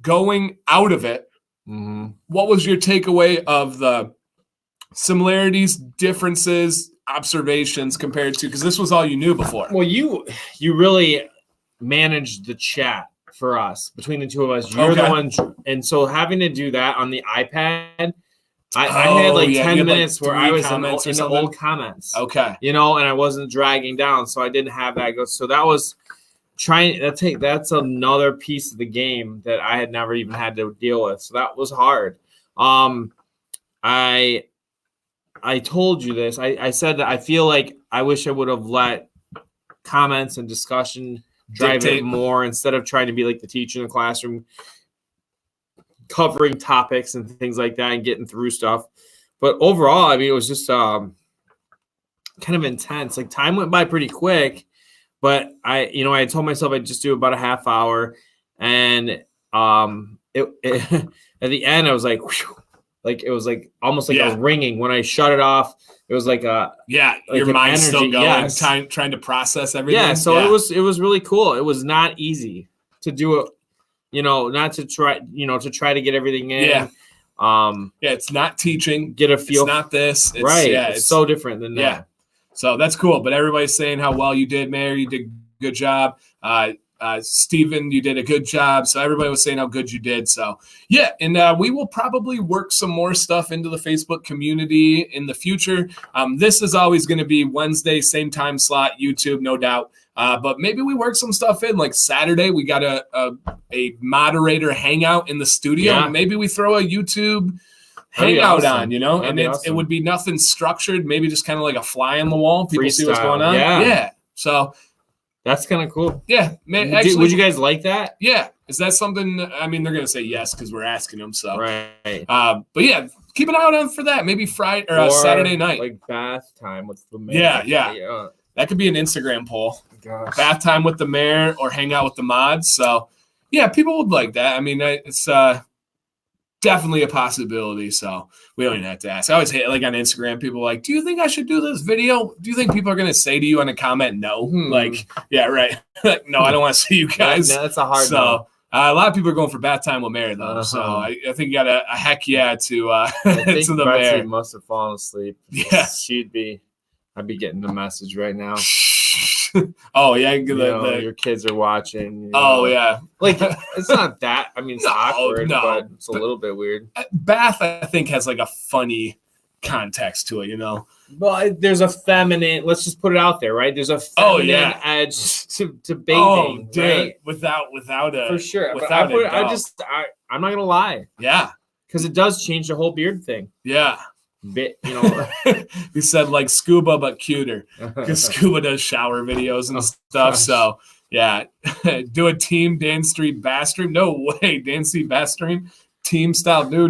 going out of it? Mm-hmm. What was your takeaway of the similarities, differences, observations compared to, because this was all you knew before? Well, you really managed the chat for us between the two of us. You're the one, and so having to do that on the iPad, I had like 10 minutes where I was in the old comments. Okay, and I wasn't dragging down, so I didn't have that go. So that was that's another piece of the game that I had never even had to deal with. So that was hard. I told you this. I said that I feel like I wish I would have let comments and discussion drive it more instead of trying to be like the teacher in the classroom, covering topics and things like that and getting through stuff. But overall, I mean, it was just kind of intense. Like, time went by pretty quick, but I told myself I'd just do about a half hour, and at the end I was like, whew, like it was like almost like I was ringing when I shut it off. It was like your mind's still going, trying to process everything. Yeah, so it was really cool. It was not easy to do it, not to try, to try to get everything in. Yeah. It's not teaching. Get a feel. It's not this. It's, right. Yeah, it's so different than that. Yeah. So that's cool. But everybody's saying how well you did, Mayor. You did a good job. Steven, you did a good job. So everybody was saying how good you did. So yeah, and we will probably work some more stuff into the Facebook community in the future. This is always going to be Wednesday, same time slot, YouTube, no doubt. But maybe we work some stuff in, like Saturday. We got a moderator hangout in the studio. Yeah. Maybe we throw a YouTube hangout on, and awesome. It would be nothing structured. Maybe just kind of like a fly on the wall. People see what's Freestyle. going on. Yeah. So that's kind of cool. Yeah. Actually, would you guys like that? Yeah. Is that something? I mean, they're going to say yes because we're asking them. So, right. But yeah, keep an eye out for that. Maybe Friday or Saturday night. Like bath time with the mayor. Yeah. That could be an Instagram poll. Gosh. Bath time with the mayor or hang out with the mods. So, yeah, people would like that. I mean, it's definitely a possibility. So we don't even have to ask. I always hate, like, on Instagram, people are like, do you think I should do this video? Do you think people are going to say to you in a comment, no? Like, yeah, right. No, I don't want to see you guys. No, that's a hard no. A lot of people are going for bath time with Mayor, though. Uh-huh. So I think you got a heck yeah to I think to the Betsy Mayor. must have fallen asleep. Yeah. I'd be getting the message right now. Oh, yeah. Your kids are watching. Oh, yeah. Like, it's not that. I mean, it's awkward, no, but it's a little bit weird. Bath, I think, has like a funny context to it, Well, there's a feminine, let's just put it out there, right? There's a feminine edge to bathing, right? Without a, for sure. Without I'm not gonna lie. Yeah. Because it does change the whole beard thing. Yeah. Bit, You said like Scuba, but cuter. Because Scuba does shower videos and stuff. Gosh. So yeah. Do a team Dan Street Bass Stream. No way. Dan Street Bass Stream. Team style. No.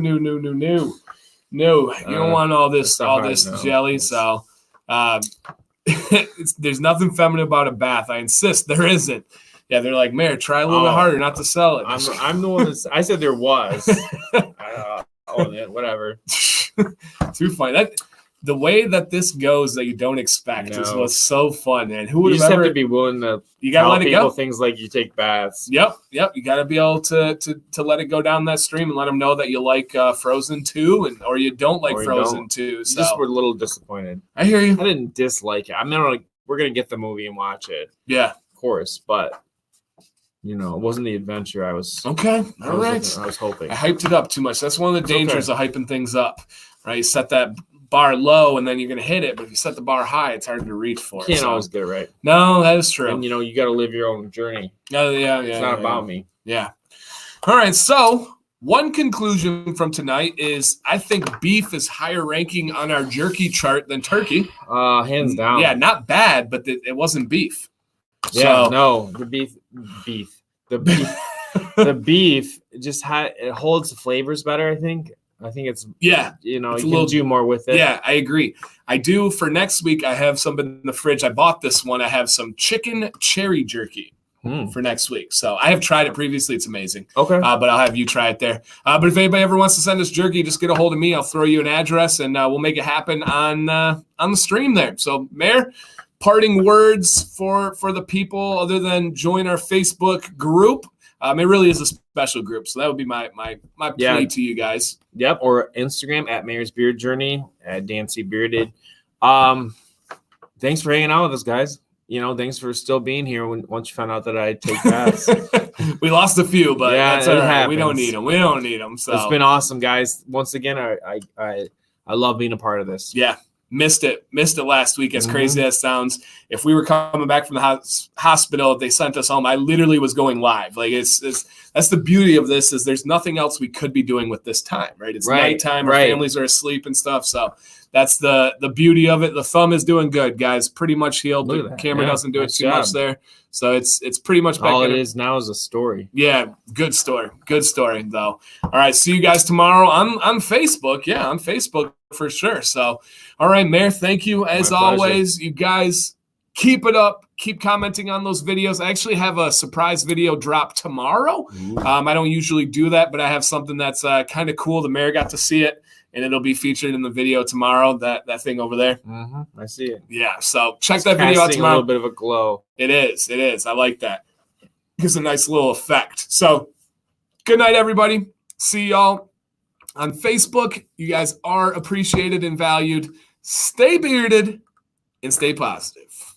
No, you don't want all this jelly. So there's nothing feminine about a bath. I insist there isn't. Yeah, they're like, Mayor, try a little bit harder not to sell it. I'm the one I said there was. Whatever. Too funny. The way that this goes that you don't expect is what's so fun, man. Who would have to be willing to tell people things like you take baths. Yep. You got to be able to let it go down that stream and let them know that you like Frozen 2 or you don't like Frozen 2. So. Just were a little disappointed. I hear you. I didn't dislike it. We're gonna get the movie and watch it. Yeah, of course, but it wasn't the adventure I was. Okay, all right. I was hoping. I hyped it up too much. That's one of the dangers of hyping things up, right? You set that bar low and then you're going to hit it, but if you set the bar high, it's hard to reach for. You can't always get it right. No, that is true. And you got to live your own journey. Oh, yeah. It's not about me. Yeah. All right. So one conclusion from tonight is I think beef is higher ranking on our jerky chart than turkey. Hands down. Yeah, not bad, but it wasn't beef. Yeah, no, the beef. The beef. the beef just it holds the flavors better. I think it's you can do more with it. Yeah, I agree. I do. For next week, I have some in the fridge. I bought this one. I have some chicken cherry jerky for next week. So I have tried it previously. It's amazing. Okay. But I'll have you try it there. But if anybody ever wants to send us jerky, just get a hold of me. I'll throw you an address, and we'll make it happen on the stream there. So, Mayor, parting words for the people other than join our Facebook group. It really is a special group. So that would be my plea to you guys. Yep. Or Instagram at MayorsBeardedJourney, at DanCBearded. Thanks for hanging out with us, guys. Thanks for still being here once you found out that I take baths. We lost a few, but that's all right. Happens. We don't need them. So it's been awesome, guys. Once again, I love being a part of this. Yeah. Missed it last week, as crazy as it sounds. If we were coming back from the hospital, they sent us home, I literally was going live. Like that's the beauty of this, is there's nothing else we could be doing with this time, right? It's nighttime, our families are asleep and stuff. So that's the beauty of it. The thumb is doing good, guys. Pretty much healed. The camera doesn't do it too much there. So it's pretty much back. All it is now is a story. Yeah, good story. Good story, though. All right, see you guys tomorrow on Facebook. Yeah, on Facebook for sure. So, all right, Mayor, thank you as always. You guys keep it up. Keep commenting on those videos. I actually have a surprise video drop tomorrow. I don't usually do that, but I have something that's kind of cool. The Mayor got to see it, and it'll be featured in the video tomorrow. That thing over there. I see it. Yeah, so check that video out tomorrow. A little bit of a glow. It is. I like that. Gives a nice little effect. So, good night, everybody. See y'all on Facebook. You guys are appreciated and valued. Stay bearded and stay positive.